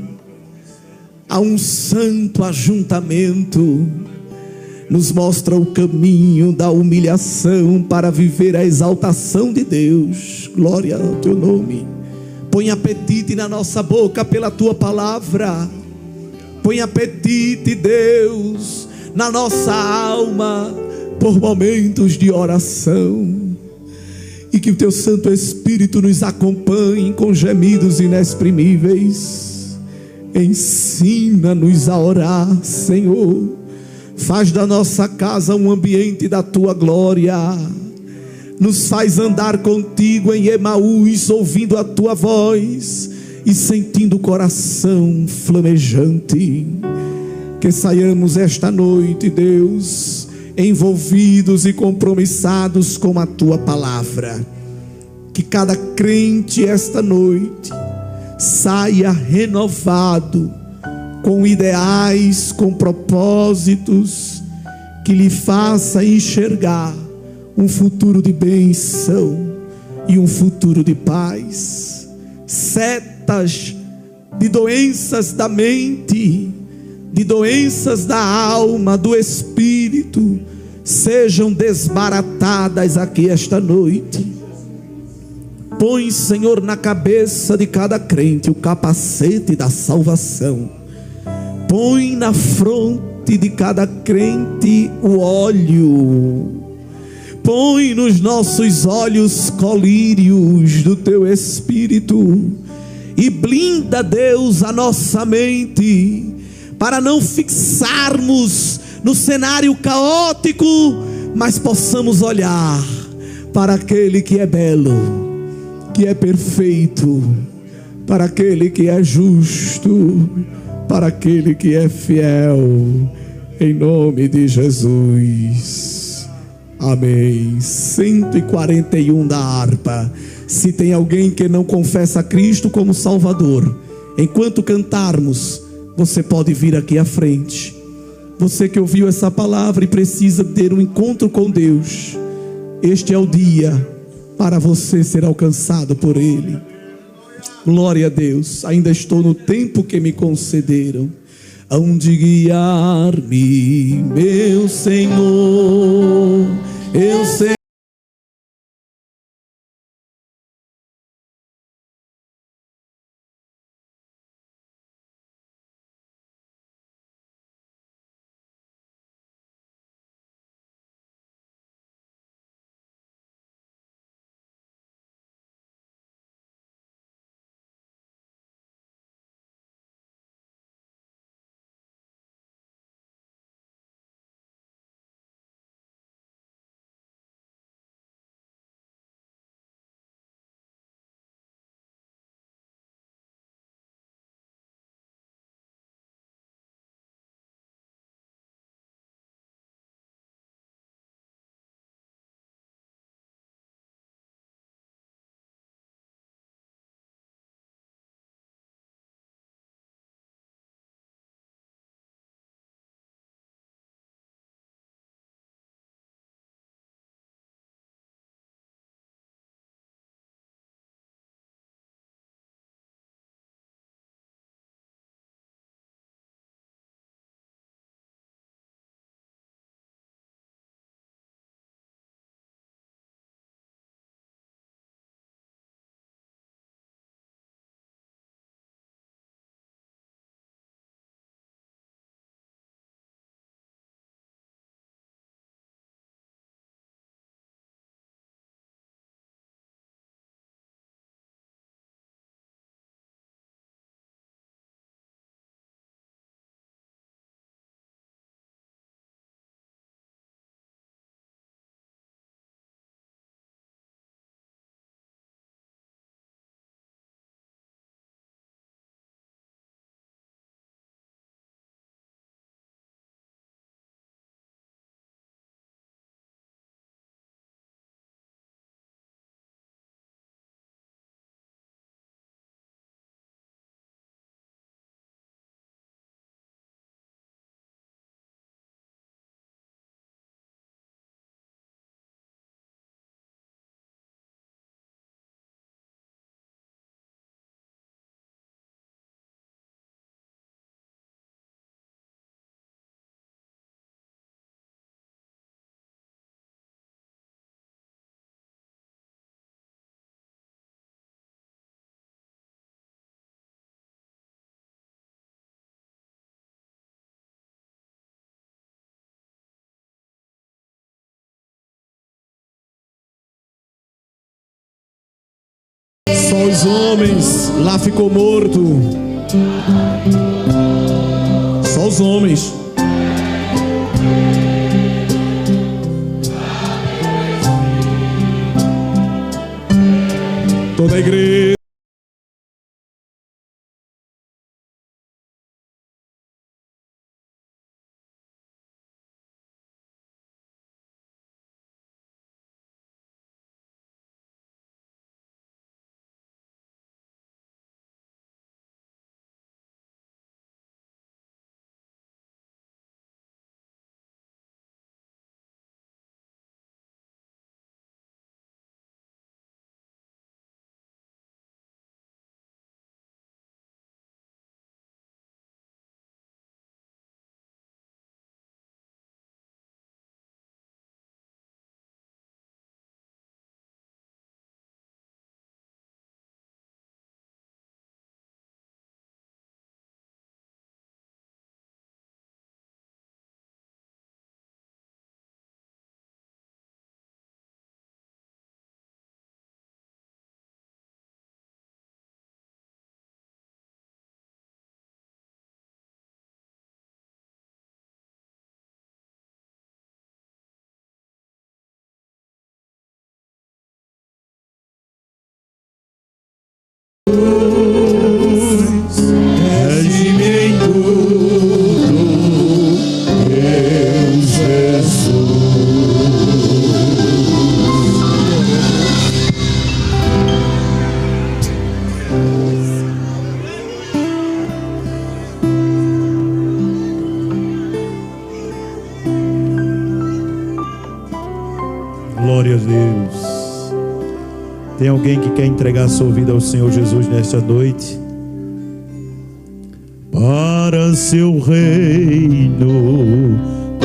a um santo ajuntamento. Nos mostra o caminho da humilhação para viver a exaltação de Deus. Glória ao teu nome. Põe apetite na nossa boca pela tua palavra. Põe apetite, Deus, na nossa alma por momentos de oração. E que o teu Santo Espírito nos acompanhe com gemidos inexprimíveis. Ensina-nos a orar, Senhor. Faz da nossa casa um ambiente da tua glória. Nos faz andar contigo em Emaús, ouvindo a tua voz e sentindo o coração flamejante. Que saiamos esta noite, Deus, envolvidos e compromissados com a tua palavra. Que cada crente esta noite saia renovado, com ideais, com propósitos, que lhe faça enxergar um futuro de bênção e um futuro de paz. Setas de doenças da mente, de doenças da alma, do espírito, sejam desbaratadas aqui esta noite. Põe, Senhor, na cabeça de cada crente o capacete da salvação. Põe na fronte de cada crente o óleo. Põe nos nossos olhos colírios do teu Espírito. E blinda, Deus, a nossa mente, para não fixarmos no cenário caótico, mas possamos olhar para aquele que é belo, que é perfeito, para aquele que é justo, para aquele que é fiel, em nome de Jesus. Amém. 141 da harpa. Se tem alguém que não confessa a Cristo como Salvador, enquanto cantarmos, você pode vir aqui à frente. Você que ouviu essa palavra e precisa ter um encontro com Deus, este é o dia para você ser alcançado por Ele. Glória a Deus. Ainda estou no tempo que me concederam. Aonde guiar-me, meu Senhor, eu sei. Só os homens, lá ficou morto. Só os homens. Toda a igreja. Rege-me em tudo, meu Jesus. Glória a Deus. Tem alguém que quer entregar sua vida ao Senhor Jesus nesta noite? Para seu reino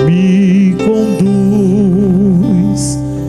me conduz.